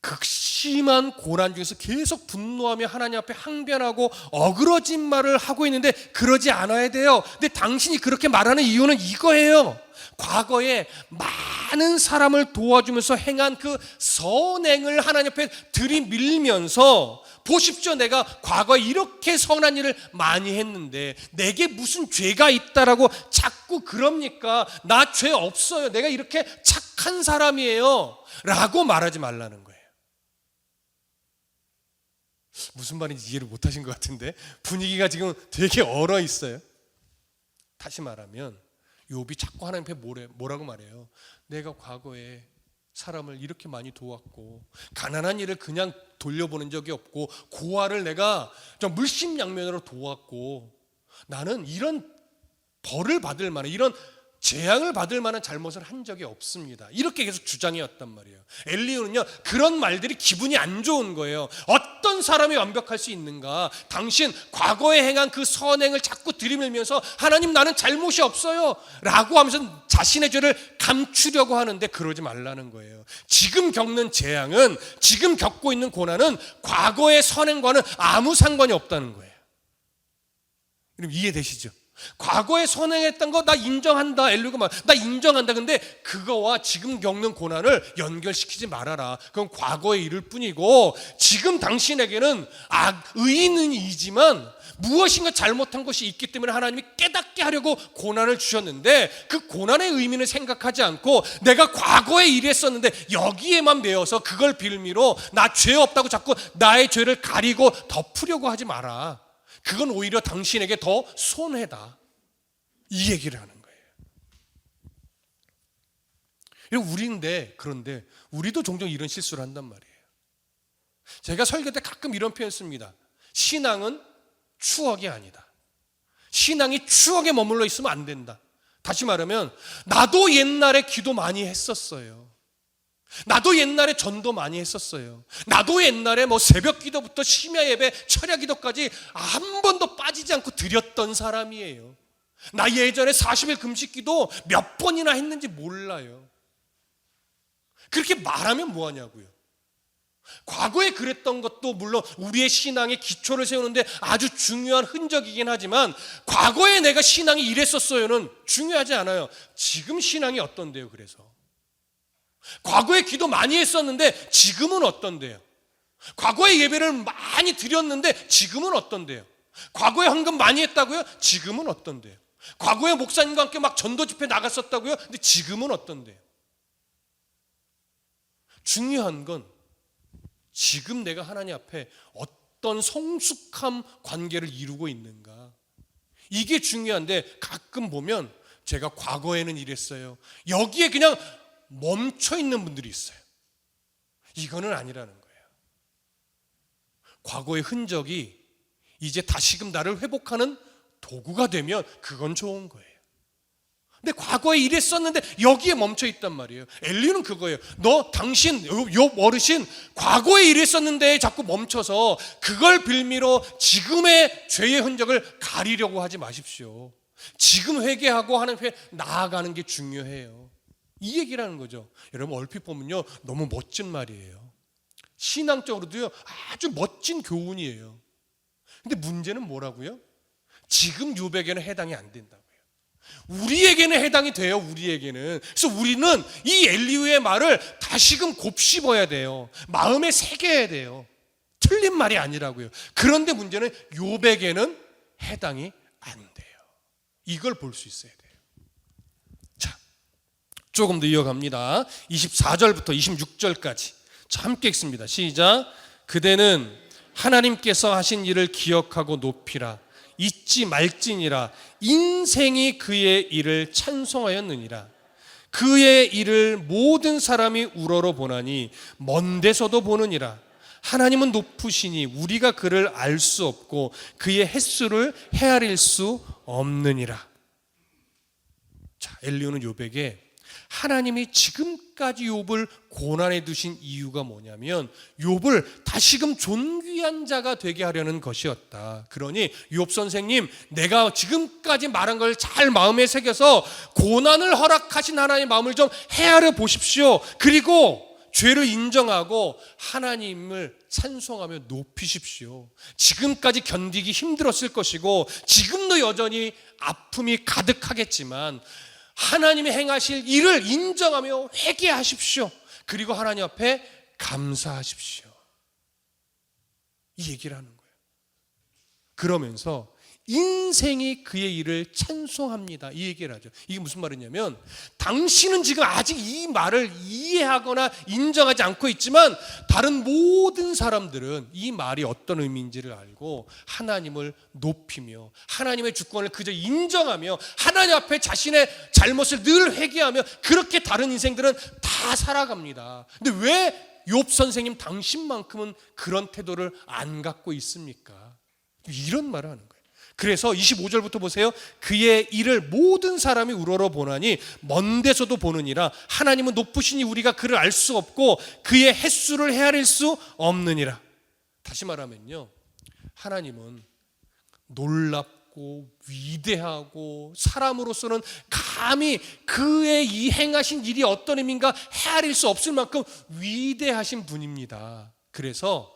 극심한 고난 중에서 계속 분노하며 하나님 앞에 항변하고 어그러진 말을 하고 있는데 그러지 않아야 돼요. 근데 당신이 그렇게 말하는 이유는 이거예요. 과거에 많은 사람을 도와주면서 행한 그 선행을 하나님 앞에 들이밀면서, 보십시오, 내가 과거에 이렇게 선한 일을 많이 했는데 내게 무슨 죄가 있다라고 자꾸 그럽니까? 나 죄 없어요, 내가 이렇게 착한 사람이에요 라고 말하지 말라는 거예요. 무슨 말인지 이해를 못하신 것 같은데 분위기가 지금 되게 얼어 있어요. 다시 말하면 욥이 자꾸 하나님 앞에 뭐라고 말해요? 내가 과거에 사람을 이렇게 많이 도왔고, 가난한 일을 그냥 돌려보낸 적이 없고, 고아를 내가 좀 물심양면으로 도왔고, 나는 이런 벌을 받을 만한, 이런 재앙을 받을 만한 잘못을 한 적이 없습니다, 이렇게 계속 주장해왔단 말이에요. 엘리후는요, 그런 말들이 기분이 안 좋은 거예요. 어떤 사람이 완벽할 수 있는가? 당신 과거에 행한 그 선행을 자꾸 들이밀면서 하나님, 나는 잘못이 없어요 라고 하면서 자신의 죄를 감추려고 하는데 그러지 말라는 거예요. 지금 겪는 재앙은, 지금 겪고 있는 고난은 과거의 선행과는 아무 상관이 없다는 거예요. 여러분 이해되시죠? 과거에 선행했던 거 나 인정한다, 엘리후가 말, 나 인정한다. 근데 그거와 지금 겪는 고난을 연결시키지 말아라. 그건 과거의 일일 뿐이고, 지금 당신에게는 의인이지만 무엇인가 잘못한 것이 있기 때문에 하나님이 깨닫게 하려고 고난을 주셨는데, 그 고난의 의미는 생각하지 않고 내가 과거에 일했었는데 여기에만 매여서 그걸 빌미로 나 죄 없다고 자꾸 나의 죄를 가리고 덮으려고 하지 마라. 그건 오히려 당신에게 더 손해다, 이 얘기를 하는 거예요. 그런데 우리도 종종 이런 실수를 한단 말이에요. 제가 설교 때 가끔 이런 표현 씁니다. 신앙은 추억이 아니다. 신앙이 추억에 머물러 있으면 안 된다. 다시 말하면 나도 옛날에 기도 많이 했었어요. 나도 옛날에 전도 많이 했었어요. 나도 옛날에 새벽 기도부터 심야 예배, 철야 기도까지 한 번도 빠지지 않고 드렸던 사람이에요. 나 예전에 40일 금식 기도 몇 번이나 했는지 몰라요. 그렇게 말하면 뭐하냐고요. 과거에 그랬던 것도 물론 우리의 신앙의 기초를 세우는데 아주 중요한 흔적이긴 하지만, 과거에 내가 신앙이 이랬었어요는 중요하지 않아요. 지금 신앙이 어떤데요? 그래서 과거에 기도 많이 했었는데 지금은 어떤데요? 과거에 예배를 많이 드렸는데 지금은 어떤데요? 과거에 헌금 많이 했다고요? 지금은 어떤데요? 과거에 목사님과 함께 막 전도 집회 나갔었다고요? 근데 지금은 어떤데요? 중요한 건 지금 내가 하나님 앞에 어떤 성숙한 관계를 이루고 있는가, 이게 중요한데, 가끔 보면 제가 과거에는 이랬어요, 여기에 그냥 멈춰 있는 분들이 있어요. 이거는 아니라는 거예요. 과거의 흔적이 이제 다시금 나를 회복하는 도구가 되면 그건 좋은 거예요. 근데 과거에 이랬었는데 여기에 멈춰 있단 말이에요. 엘리는 그거예요. 당신 욥 어르신 과거에 이랬었는데 자꾸 멈춰서 그걸 빌미로 지금의 죄의 흔적을 가리려고 하지 마십시오. 지금 회개하고 하는 나아가는 게 중요해요. 이 얘기라는 거죠. 여러분, 얼핏 보면요, 너무 멋진 말이에요. 신앙적으로도요, 아주 멋진 교훈이에요. 근데 문제는 뭐라고요? 지금 욥에게는 해당이 안 된다고요. 우리에게는 해당이 돼요. 우리에게는. 그래서 우리는 이 엘리후의 말을 다시금 곱씹어야 돼요. 마음에 새겨야 돼요. 틀린 말이 아니라고요. 그런데 문제는 욥에게는 해당이 안 돼요. 이걸 볼 수 있어야 돼요. 자, 조금 더 이어갑니다. 24절부터 26절까지 함께 읽습니다. 시작. 그대는 하나님께서 하신 일을 기억하고 높이라. 잊지 말지니라. 인생이 그의 일을 찬송하였느니라. 그의 일을 모든 사람이 우러러 보나니 먼 데서도 보느니라. 하나님은 높으시니 우리가 그를 알 수 없고 그의 횟수를 헤아릴 수 없느니라. 자, 엘리후는 욥에게 하나님이 지금까지 욥을 고난에 두신 이유가 뭐냐면, 욥을 다시금 존귀한 자가 되게 하려는 것이었다. 그러니 욥 선생님, 내가 지금까지 말한 걸 잘 마음에 새겨서 고난을 허락하신 하나님의 마음을 좀 헤아려 보십시오. 그리고 죄를 인정하고 하나님을 찬송하며 높이십시오. 지금까지 견디기 힘들었을 것이고 지금도 여전히 아픔이 가득하겠지만 하나님이 행하실 일을 인정하며 회개하십시오. 그리고 하나님 앞에 감사하십시오. 이 얘기를 하는 거예요. 그러면서 인생이 그의 일을 찬송합니다. 이 얘기를 하죠. 이게 무슨 말이냐면, 당신은 지금 아직 이 말을 이해하거나 인정하지 않고 있지만 다른 모든 사람들은 이 말이 어떤 의미인지를 알고 하나님을 높이며 하나님의 주권을 그저 인정하며 하나님 앞에 자신의 잘못을 늘 회개하며 그렇게 다른 인생들은 다 살아갑니다. 근데 왜 욥 선생님 당신만큼은 그런 태도를 안 갖고 있습니까? 이런 말을 하는 거예요. 그래서 25절부터 보세요. 그의 일을 모든 사람이 우러러 보나니 먼 데서도 보느니라. 하나님은 높으시니 우리가 그를 알 수 없고 그의 횟수를 헤아릴 수 없느니라. 다시 말하면요, 하나님은 놀랍고 위대하고 사람으로서는 감히 그의 이 행하신 일이 어떤 의미인가 헤아릴 수 없을 만큼 위대하신 분입니다. 그래서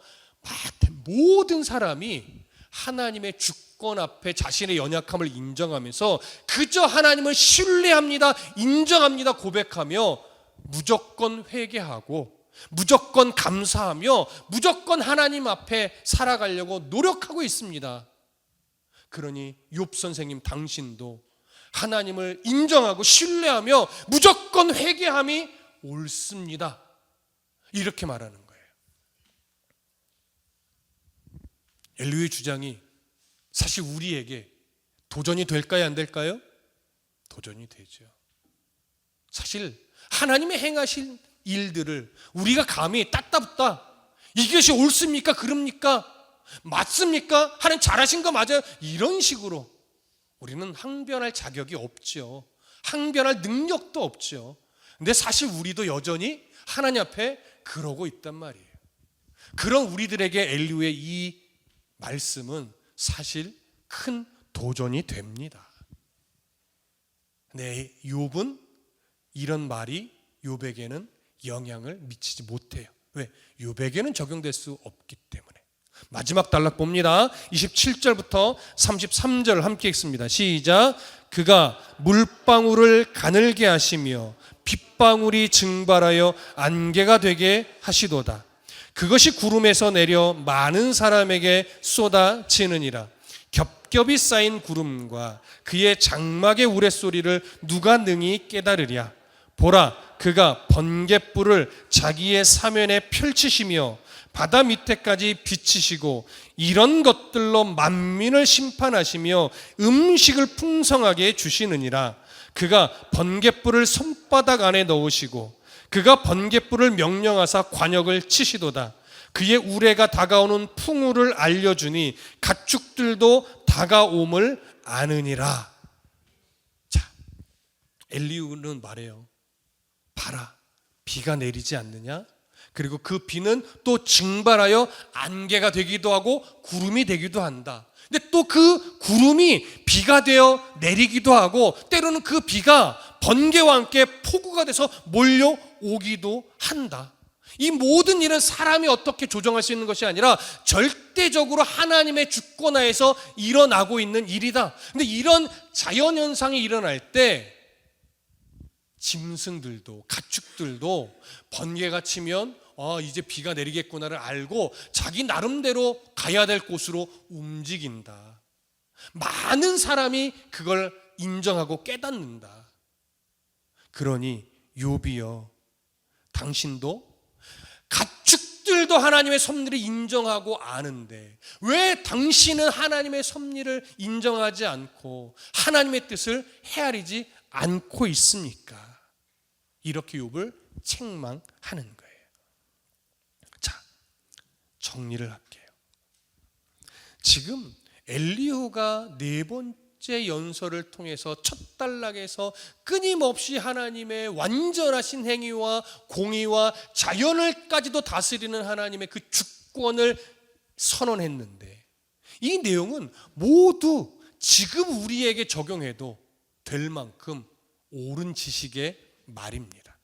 모든 사람이 하나님의 주권 앞에 자신의 연약함을 인정하면서 그저 하나님을 신뢰합니다, 인정합니다, 고백하며 무조건 회개하고 무조건 감사하며 무조건 하나님 앞에 살아가려고 노력하고 있습니다. 그러니 욥 선생님 당신도 하나님을 인정하고 신뢰하며 무조건 회개함이 옳습니다. 이렇게 말하는 거예요. 엘리후의 주장이 사실 우리에게 도전이 될까요, 안 될까요? 도전이 되죠. 사실 하나님의 행하신 일들을 우리가 감히 따따붙다, 이것이 옳습니까? 그럽니까? 맞습니까? 하나님 잘하신 거 맞아요? 이런 식으로 우리는 항변할 자격이 없죠. 항변할 능력도 없죠. 근데 사실 우리도 여전히 하나님 앞에 그러고 있단 말이에요. 그런 우리들에게 엘리후의 이 말씀은 사실 큰 도전이 됩니다. 네, 욥은 이런 말이 욥에게는 영향을 미치지 못해요. 왜? 욥에게는 적용될 수 없기 때문에. 마지막 단락 봅니다. 27절부터 33절 함께 읽습니다. 시작. 그가 물방울을 가늘게 하시며 빗방울이 증발하여 안개가 되게 하시도다. 그것이 구름에서 내려 많은 사람에게 쏟아지느니라. 겹겹이 쌓인 구름과 그의 장막의 우레소리를 누가 능히 깨달으랴. 보라, 그가 번갯불을 자기의 사면에 펼치시며 바다 밑에까지 비치시고 이런 것들로 만민을 심판하시며 음식을 풍성하게 주시느니라. 그가 번갯불을 손바닥 안에 넣으시고 그가 번갯불을 명령하사 관역을 치시도다. 그의 우레가 다가오는 풍우를 알려주니 가축들도 다가옴을 아느니라. 자, 엘리후는 말해요. 봐라, 비가 내리지 않느냐? 그리고 그 비는 또 증발하여 안개가 되기도 하고 구름이 되기도 한다. 근데 또 그 구름이 비가 되어 내리기도 하고 때로는 그 비가 번개와 함께 폭우가 돼서 몰려오기도 한다. 이 모든 일은 사람이 어떻게 조정할 수 있는 것이 아니라 절대적으로 하나님의 주권하에서 일어나고 있는 일이다. 근데 이런 자연현상이 일어날 때 짐승들도 가축들도 번개가 치면 이제 비가 내리겠구나를 알고 자기 나름대로 가야 될 곳으로 움직인다. 많은 사람이 그걸 인정하고 깨닫는다. 그러니 욥이여, 당신도 가축들도 하나님의 섭리를 인정하고 아는데 왜 당신은 하나님의 섭리를 인정하지 않고 하나님의 뜻을 헤아리지 않고 있습니까? 이렇게 욥을 책망하는 거예요. 자, 정리를 할게요. 지금 엘리후가 네 번째 연설을 통해서 첫 단락에서 끊임없이 하나님의 완전하신 행위와 공의와 자연을까지도 다스리는 하나님의 그 주권을 선언했는데 이 내용은 모두 지금 우리에게 적용해도 될 만큼 옳은 지식의 말입니다.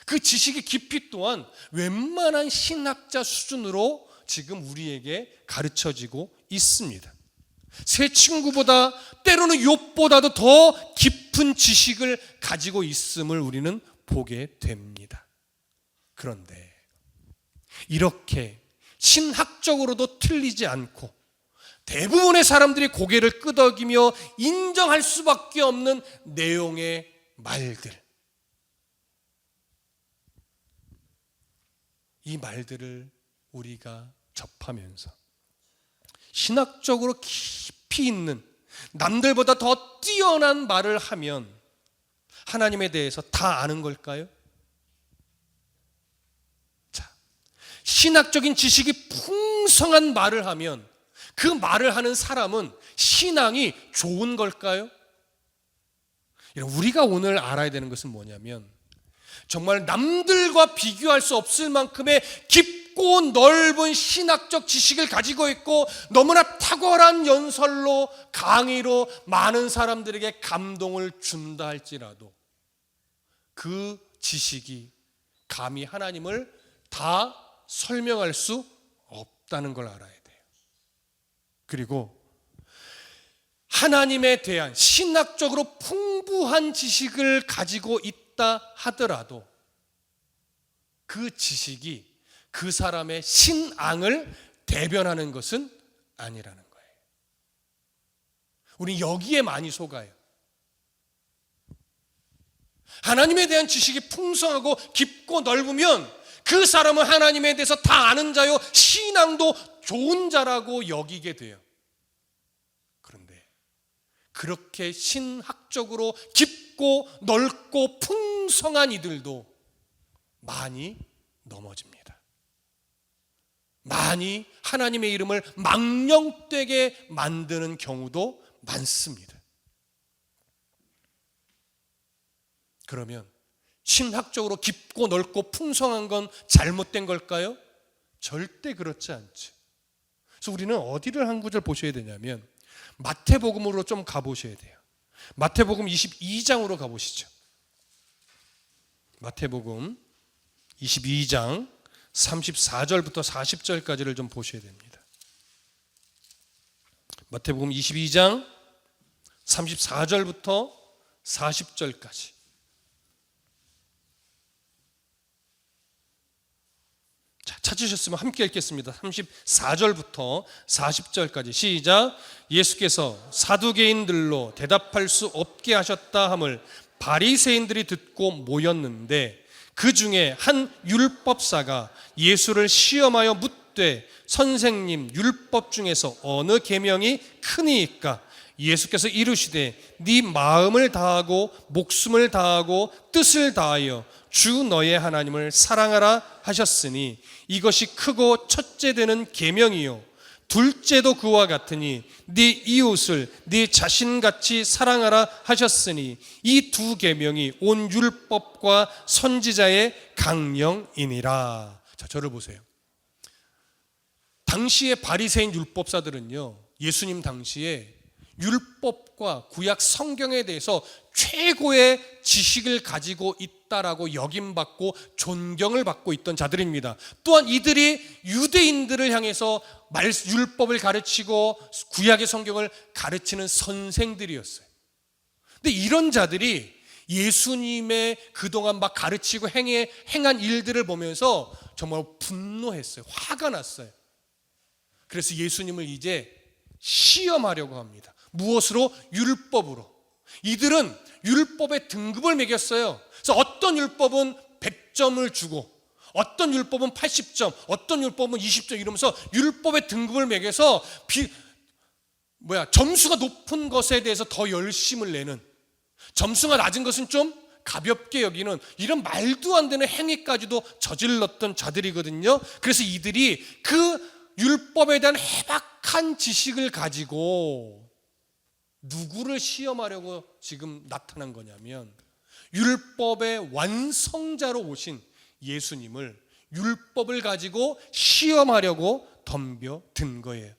그 지식의 깊이 또한 웬만한 신학자 수준으로 지금 우리에게 가르쳐지고 있습니다. 새 친구보다 때로는 욥보다도 더 깊은 지식을 가지고 있음을 우리는 보게 됩니다. 그런데 이렇게 신학적으로도 틀리지 않고 대부분의 사람들이 고개를 끄덕이며 인정할 수밖에 없는 내용의 말들, 이 말들을 우리가 접하면서 신학적으로 깊이 있는 남들보다 더 뛰어난 말을 하면 하나님에 대해서 다 아는 걸까요? 자, 신학적인 지식이 풍성한 말을 하면 그 말을 하는 사람은 신앙이 좋은 걸까요? 우리가 오늘 알아야 되는 것은 뭐냐면 정말 남들과 비교할 수 없을 만큼의 깊고 넓은 신학적 지식을 가지고 있고 너무나 탁월한 연설로 강의로 많은 사람들에게 감동을 준다 할지라도 그 지식이 감히 하나님을 다 설명할 수 없다는 걸 알아야 돼요. 그리고 하나님에 대한 신학적으로 풍부한 지식을 가지고 있다 하더라도 그 지식이 그 사람의 신앙을 대변하는 것은 아니라는 거예요. 우리 여기에 많이 속아요. 하나님에 대한 지식이 풍성하고 깊고 넓으면 그 사람은 하나님에 대해서 다 아는 자요 신앙도 좋은 자라고 여기게 돼요. 그런데 그렇게 신학적으로 깊고 넓고 풍성한 이들도 많이 넘어집니다. 많이 하나님의 이름을 망령되게 만드는 경우도 많습니다. 그러면 신학적으로 깊고 넓고 풍성한 건 잘못된 걸까요? 절대 그렇지 않죠. 그래서 우리는 어디를 한 구절 보셔야 되냐면 마태복음으로 좀 가보셔야 돼요. 마태복음 22장으로 가보시죠. 마태복음 22장 34절부터 40절까지를 좀 보셔야 됩니다. 마태복음 22장 34절부터 40절까지. 자, 찾으셨으면 함께 읽겠습니다. 34절부터 40절까지 시작. 예수께서 사두개인들로 대답할 수 없게 하셨다 함을 바리새인들이 듣고 모였는데 그 중에 한 율법사가 예수를 시험하여 묻되 선생님, 율법 중에서 어느 계명이 크니이까? 예수께서 이르시되 네 마음을 다하고 목숨을 다하고 뜻을 다하여 주 너의 하나님을 사랑하라 하셨으니 이것이 크고 첫째 되는 계명이요 둘째도 그와 같으니 네 이웃을 네 자신같이 사랑하라 하셨으니 이 두 계명이 온 율법과 선지자의 강령이니라. 자, 저를 보세요. 당시의 바리새인 율법사들은요, 예수님 당시에 율법과 구약 성경에 대해서 최고의 지식을 가지고 있다라고 여김받고 존경을 받고 있던 자들입니다. 또한 이들이 유대인들을 향해서 율법을 가르치고 구약의 성경을 가르치는 선생들이었어요. 근데 이런 자들이 예수님의 그동안 막 가르치고 행한 일들을 보면서 정말 분노했어요. 화가 났어요. 그래서 예수님을 이제 시험하려고 합니다. 무엇으로? 율법으로. 이들은 율법의 등급을 매겼어요. 그래서 어떤 율법은 100점을 주고 어떤 율법은 80점, 어떤 율법은 20점 이러면서 율법의 등급을 매겨서 점수가 높은 것에 대해서 더 열심을 내는, 점수가 낮은 것은 좀 가볍게 여기는 이런 말도 안 되는 행위까지도 저질렀던 자들이거든요. 그래서 이들이 그 율법에 대한 해박한 지식을 가지고 누구를 시험하려고 지금 나타난 거냐면 율법의 완성자로 오신 예수님을 율법을 가지고 시험하려고 덤벼든 거예요.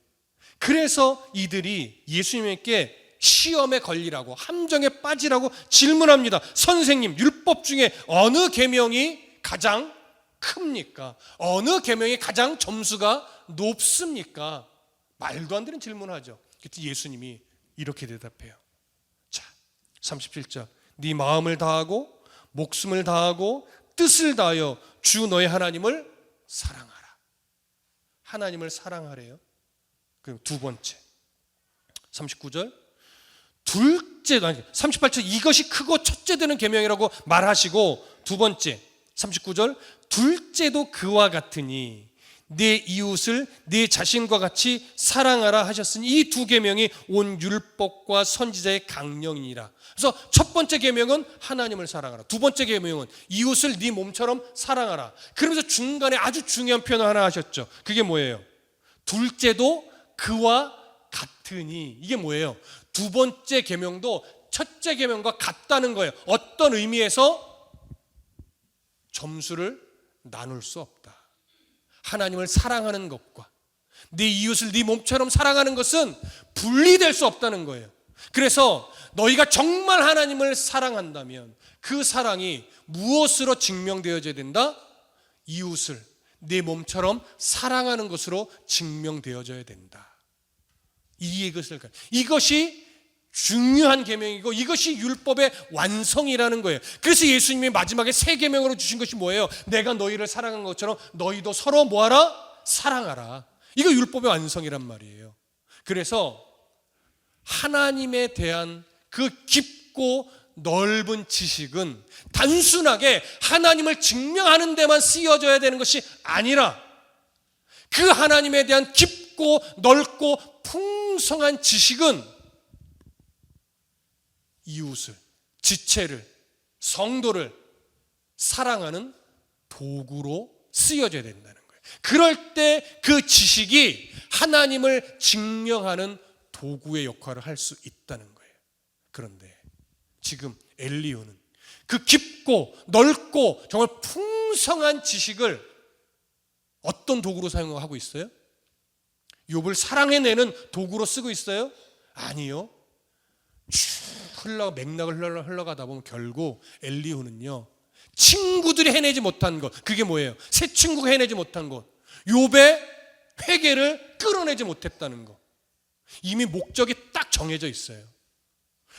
그래서 이들이 예수님께 시험에 걸리라고, 함정에 빠지라고 질문합니다. 선생님, 율법 중에 어느 계명이 가장 큽니까? 어느 계명이 가장 점수가 높습니까? 말도 안 되는 질문을 하죠. 그때 예수님이 이렇게 대답해요. 자, 37절. 네 마음을 다하고 목숨을 다하고 뜻을 다하여 주 너의 하나님을 사랑하라. 하나님을 사랑하래요. 그리고 두 번째 39절. 둘째, 38절. 이것이 크고 첫째 되는 계명이라고 말하시고 두 번째 39절. 둘째도 그와 같으니 네 이웃을 네 자신과 같이 사랑하라 하셨으니 이 두 계명이 온 율법과 선지자의 강령이니라. 그래서 첫 번째 계명은 하나님을 사랑하라. 두 번째 계명은 이웃을 네 몸처럼 사랑하라. 그러면서 중간에 아주 중요한 표현을 하나 하셨죠. 그게 뭐예요? 둘째도 그와 같으니. 이게 뭐예요? 두 번째 계명도 첫째 계명과 같다는 거예요. 어떤 의미에서 점수를 나눌 수 없다. 하나님을 사랑하는 것과 네 이웃을 네 몸처럼 사랑하는 것은 분리될 수 없다는 거예요. 그래서 너희가 정말 하나님을 사랑한다면 그 사랑이 무엇으로 증명되어져야 된다? 이웃을 내 몸처럼 사랑하는 것으로 증명되어져야 된다. 이것이 중요한 계명이고 이것이 율법의 완성이라는 거예요. 그래서 예수님이 마지막에 세 계명으로 주신 것이 뭐예요? 내가 너희를 사랑한 것처럼 너희도 서로 뭐하라? 사랑하라. 이거 율법의 완성이란 말이에요. 그래서 하나님에 대한 그 깊고 넓은 지식은 단순하게 하나님을 증명하는 데만 쓰여져야 되는 것이 아니라 그 하나님에 대한 깊고 넓고 풍성한 지식은 이웃을, 지체를, 성도를 사랑하는 도구로 쓰여져야 된다는 거예요. 그럴 때 그 지식이 하나님을 증명하는 도구의 역할을 할 수 있다는 거예요. 그런데 지금 엘리후는 그 깊고 넓고 정말 풍성한 지식을 어떤 도구로 사용하고 있어요? 욥을 사랑해내는 도구로 쓰고 있어요? 아니요. 맥락을 흘러가다 보면 결국 엘리후는요, 친구들이 해내지 못한 것, 그게 뭐예요? 새 친구가 해내지 못한 것, 욥의 회개를 끌어내지 못했다는 것. 이미 목적이 딱 정해져 있어요.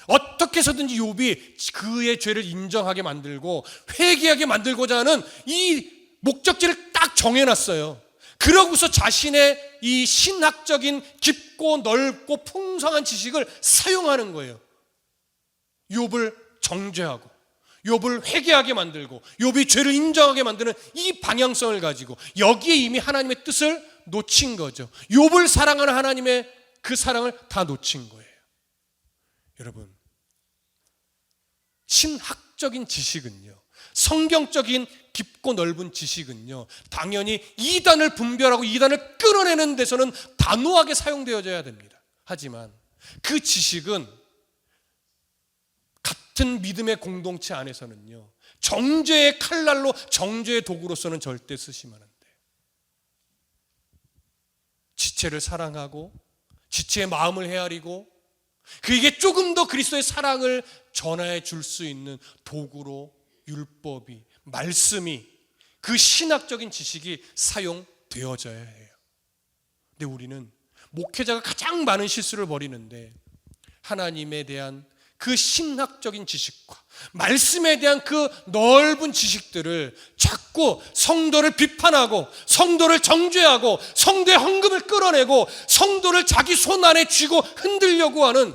어떻게 해서든지 욥이 그의 죄를 인정하게 만들고 회개하게 만들고자 하는 이 목적지를 딱 정해놨어요. 그러고서 자신의 이 신학적인 깊고 넓고 풍성한 지식을 사용하는 거예요. 욥을 정죄하고 욥을 회개하게 만들고 욥이 죄를 인정하게 만드는 이 방향성을 가지고 여기에 이미 하나님의 뜻을 놓친 거죠. 욥을 사랑하는 하나님의 그 사랑을 다 놓친 거예요. 여러분, 신학적인 지식은요, 성경적인 깊고 넓은 지식은요, 당연히 이단을 분별하고 이단을 끌어내는 데서는 단호하게 사용되어져야 됩니다. 하지만 그 지식은 같은 믿음의 공동체 안에서는요, 정죄의 칼날로, 정죄의 도구로서는 절대 쓰시면 안 돼요. 지체를 사랑하고 지체의 마음을 헤아리고 그에게 조금 더 그리스도의 사랑을 전해 줄 수 있는 도구로 율법이, 말씀이, 그 신학적인 지식이 사용되어져야 해요. 근데 우리는 목회자가 가장 많은 실수를 벌이는데, 하나님에 대한 그 신학적인 지식과 말씀에 대한 그 넓은 지식들을 자꾸 성도를 비판하고 성도를 정죄하고 성도의 헌금을 끌어내고 성도를 자기 손 안에 쥐고 흔들려고 하는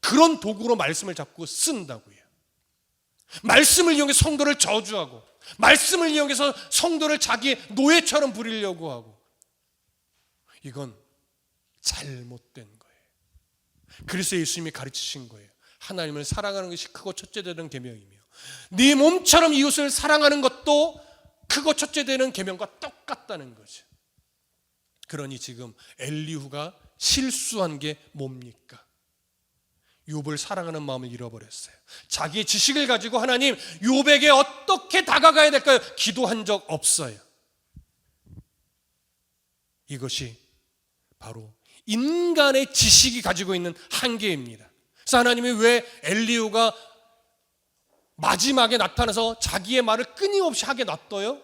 그런 도구로 말씀을 자꾸 쓴다고요. 말씀을 이용해 성도를 저주하고 말씀을 이용해서 성도를 자기 노예처럼 부리려고 하고, 이건 잘못된 거예요. 그래서 예수님이 가르치신 거예요. 하나님을 사랑하는 것이 크고 첫째 되는 계명이며 네 몸처럼 이웃을 사랑하는 것도 크고 첫째 되는 계명과 똑같다는 거죠. 그러니 지금 엘리후가 실수한 게 뭡니까? 욥을 사랑하는 마음을 잃어버렸어요. 자기의 지식을 가지고 하나님, 욥에게 어떻게 다가가야 될까요? 기도한 적 없어요. 이것이 바로 인간의 지식이 가지고 있는 한계입니다. 그래서 하나님이 왜 엘리후가 마지막에 나타나서 자기의 말을 끊임없이 하게 놔둬요?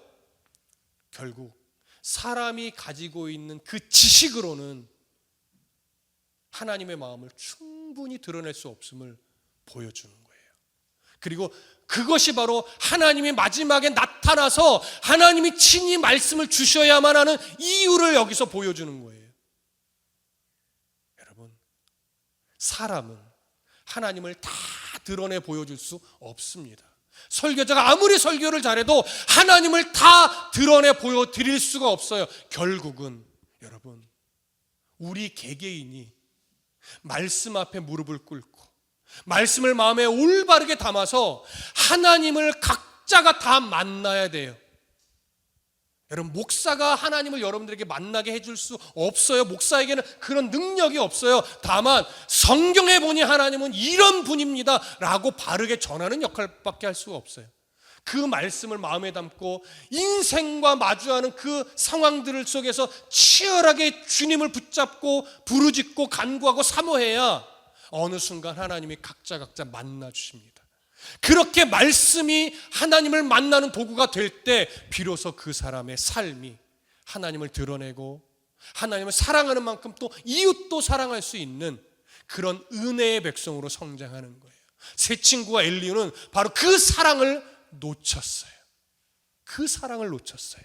결국 사람이 가지고 있는 그 지식으로는 하나님의 마음을 충분히 드러낼 수 없음을 보여주는 거예요. 그리고 그것이 바로 하나님이 마지막에 나타나서 하나님이 친히 말씀을 주셔야만 하는 이유를 여기서 보여주는 거예요. 여러분, 사람은 하나님을 다 드러내 보여줄 수 없습니다. 설교자가 아무리 설교를 잘해도 하나님을 다 드러내 보여드릴 수가 없어요. 결국은 여러분, 우리 개개인이 말씀 앞에 무릎을 꿇고 말씀을 마음에 올바르게 담아서 하나님을 각자가 다 만나야 돼요. 여러분, 목사가 하나님을 여러분들에게 만나게 해줄 수 없어요. 목사에게는 그런 능력이 없어요. 다만 성경에 보니 하나님은 이런 분입니다 라고 바르게 전하는 역할밖에 할 수가 없어요. 그 말씀을 마음에 담고 인생과 마주하는 그 상황들 속에서 치열하게 주님을 붙잡고 부르짖고 간구하고 사모해야 어느 순간 하나님이 각자 만나 주십니다. 그렇게 말씀이 하나님을 만나는 도구가 될 때 비로소 그 사람의 삶이 하나님을 드러내고 하나님을 사랑하는 만큼 또 이웃도 사랑할 수 있는 그런 은혜의 백성으로 성장하는 거예요. 새 친구와 엘리후는 바로 그 사랑을 놓쳤어요. 그 사랑을 놓쳤어요.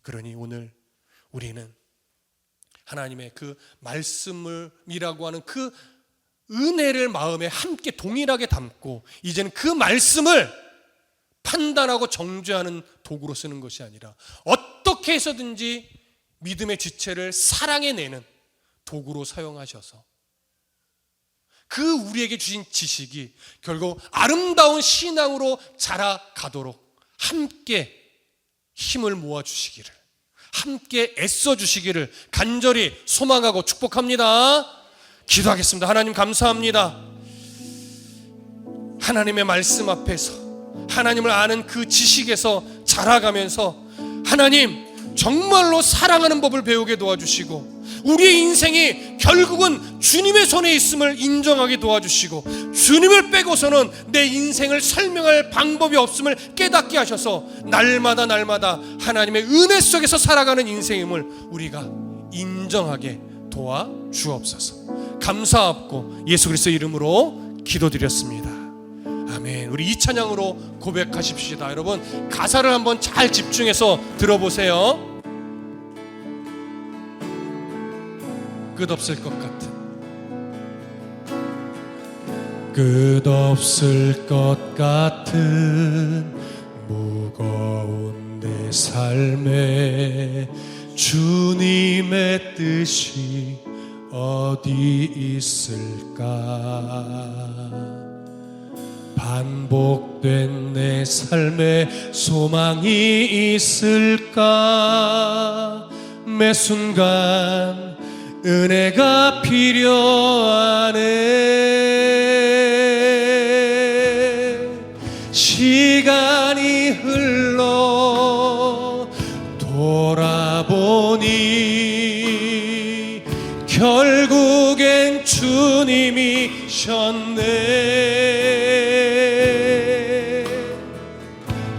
그러니 오늘 우리는 하나님의 그 말씀이라고 하는 그 은혜를 마음에 함께 동일하게 담고 이제는 그 말씀을 판단하고 정죄하는 도구로 쓰는 것이 아니라 어떻게 해서든지 믿음의 지체를 사랑해내는 도구로 사용하셔서 그 우리에게 주신 지식이 결국 아름다운 신앙으로 자라가도록 함께 힘을 모아주시기를, 함께 애써주시기를 간절히 소망하고 축복합니다. 기도하겠습니다. 하나님 감사합니다. 하나님의 말씀 앞에서 하나님을 아는 그 지식에서 자라가면서 하나님 정말로 사랑하는 법을 배우게 도와주시고 우리의 인생이 결국은 주님의 손에 있음을 인정하게 도와주시고 주님을 빼고서는 내 인생을 설명할 방법이 없음을 깨닫게 하셔서 날마다 하나님의 은혜 속에서 살아가는 인생임을 우리가 인정하게 도와주옵소서. 감사하고 예수 그리스도의 이름으로 기도드렸습니다. 아멘. 우리 이 찬양으로 고백하십시다. 여러분 가사를 한번 잘 집중해서 들어보세요. 끝없을 것 같은, 끝없을 것 같은 무거운 내 삶에 주님의 뜻이 어디 있을까? 반복된 내 삶에 소망이 있을까? 매 순간 은혜가 필요하네. 시간이 흘러 돌아보니 결국엔 주님이셨네.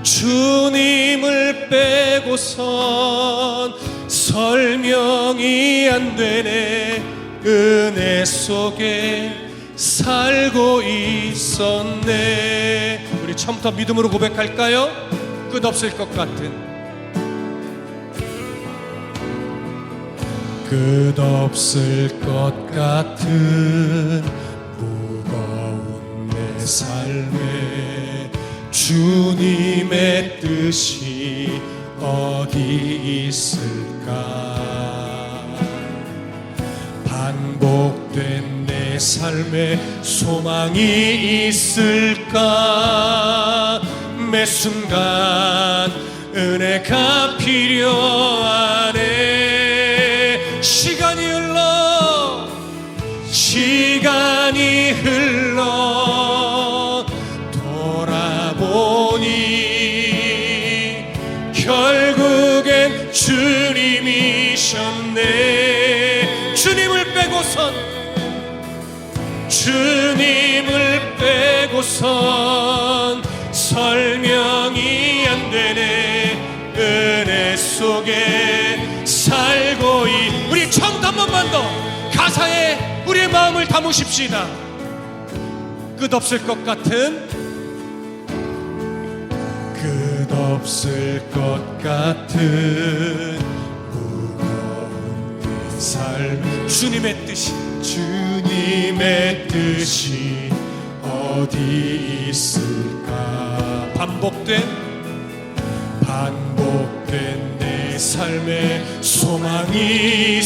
주님을 빼고선 설명이 안 되네. 은혜 속에 살고 있었네. 우리 처음부터 믿음으로 고백할까요? 끝없을 것 같은, 끝없을 것 같은 무거운 내 삶에 주님의 뜻이 어디 있을까? 반복된 내 삶에 소망이 있을까? 매 순간 은혜가 필요하네. 시간이 흘러 돌아보니 결국엔 주님이셨네. 주님을 빼고선 설명이 안 되네. 은혜 속에 살고 우리 처음부터 한 번만 더 가사에 우리의 마음을 담으십시다. 끝없을 것 같은, 끝없을 것 같은 무거운 내 삶, 주님의 뜻이 어디 있을까? 반복된 내 삶에 소망이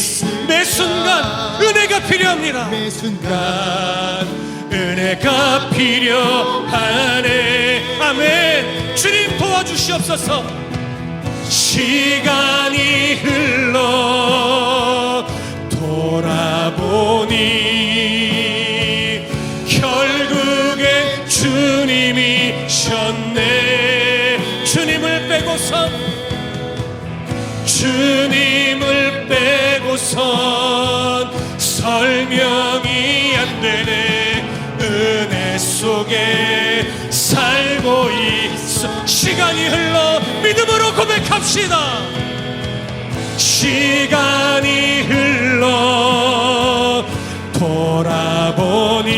매 순간 은혜가 필요합니다. 매 순간 은혜가 필요하네. 아멘. 주님 도와주시옵소서. 시간이 흘러 돌아보니 결국에 주님이셨네. 주님을 빼고선 설명이 안 되네. 은혜 속에 살고 있어. 시간이 흘러 믿음으로 고백합시다. 시간이 흘러 돌아보니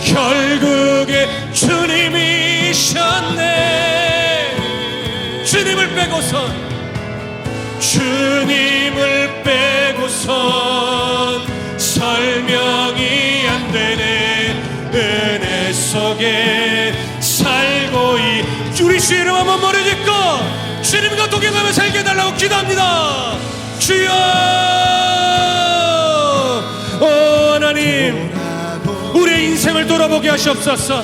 결국에 주님이셨네. 주님을 빼고선 설명이 안 되네. 은혜 속에 살고 우리 주 이름 한번 머리 짚고 주님과 동행하며 살게 해달라고 기도합니다. 주여, 오 하나님, 우리의 인생을 돌아보게 하시옵소서.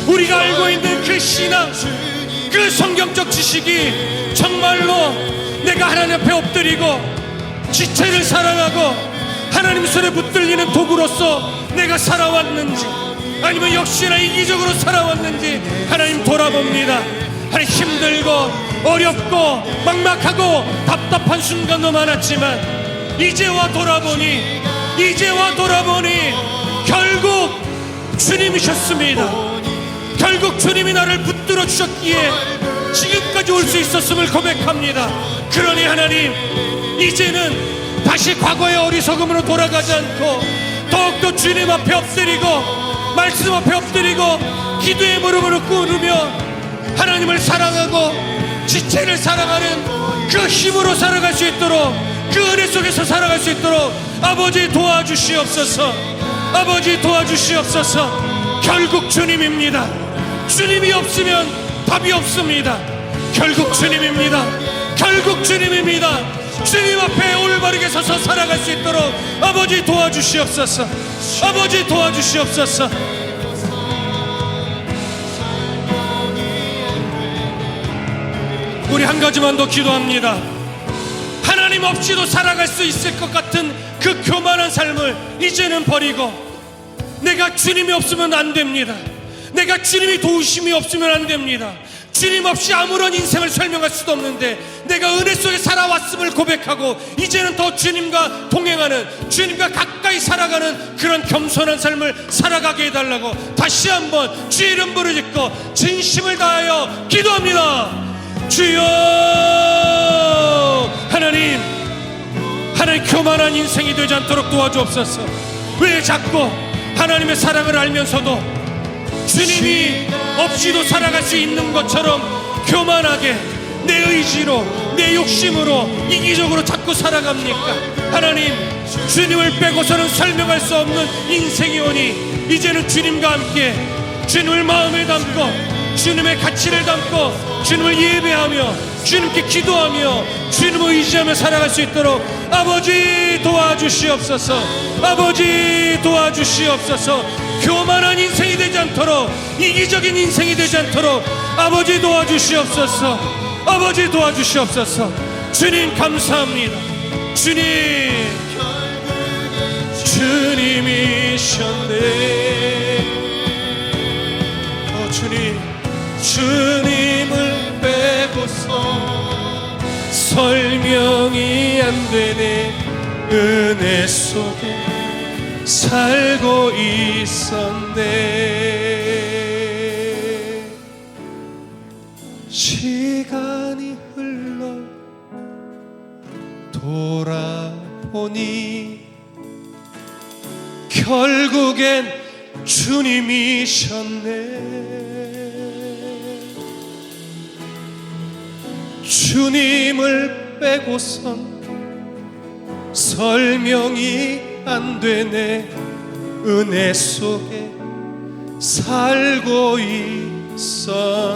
우리가 알고 있는 그 신앙, 그 성경적 지식이 정말로 내가 하나님 앞에 엎드리고 지체를 사랑하고 하나님 손에 붙들리는 도구로서 내가 살아왔는지, 아니면 역시나 이기적으로 살아왔는지 하나님 돌아봅니다. 하나님 힘들고 어렵고 막막하고 답답한 순간도 많았지만 이제와 돌아보니 결국 주님이셨습니다. 결국 주님이 나를 붙들어 주셨기에 지금까지 올 수 있었음을 고백합니다. 그러니 하나님, 이제는 다시 과거의 어리석음으로 돌아가지 않고 더욱더 주님 앞에 엎드리고 말씀 앞에 엎드리고 기도의 무릎을 꿇으며 하나님을 사랑하고 지체를 사랑하는 그 힘으로 살아갈 수 있도록, 그 은혜 속에서 살아갈 수 있도록 아버지 도와주시옵소서. 아버지 도와주시옵소서. 결국 주님입니다. 주님이 없으면 답이 없습니다. 결국 주님입니다. 결국 주님입니다. 주님 앞에 올바르게 서서 살아갈 수 있도록 아버지 도와주시옵소서. 아버지 도와주시옵소서. 우리 한 가지만 더 기도합니다. 하나님 없이도 살아갈 수 있을 것 같은 그 교만한 삶을 이제는 버리고, 내가 주님이 없으면 안 됩니다. 내가 주님이 도우심이 없으면 안 됩니다. 주님 없이 아무런 인생을 설명할 수도 없는데 내가 은혜 속에 살아왔음을 고백하고 이제는 더 주님과 동행하는, 주님과 가까이 살아가는 그런 겸손한 삶을 살아가게 해달라고 다시 한번 주의 이름 부르짖고 진심을 다하여 기도합니다. 주여, 하나님 교만한 인생이 되지 않도록 도와주옵소서. 왜 자꾸 하나님의 사랑을 알면서도 주님이 없이도 살아갈 수 있는 것처럼 교만하게 내 의지로, 내 욕심으로 이기적으로 자꾸 살아갑니까? 하나님, 주님을 빼고서는 설명할 수 없는 인생이 오니 이제는 주님과 함께 주님을 마음에 담고 주님의 가치를 담고 주님을 예배하며 주님께 기도하며 주님을 의지하며 살아갈 수 있도록 아버지 도와주시옵소서. 아버지 도와주시옵소서. 교만한 인생이 되지 않도록, 이기적인 인생이 되지 않도록 아버지 도와주시옵소서. 아버지 도와주시옵소서. 주님 감사합니다. 주님이셨네. 주님을 빼고서 설명이 안 되네. 은혜 속에 살고 있었네. 시간이 흘러 돌아보니 결국엔 주님이셨네. 주님을 빼고선 설명이 안 되네. 은혜 속에 살고 있었네.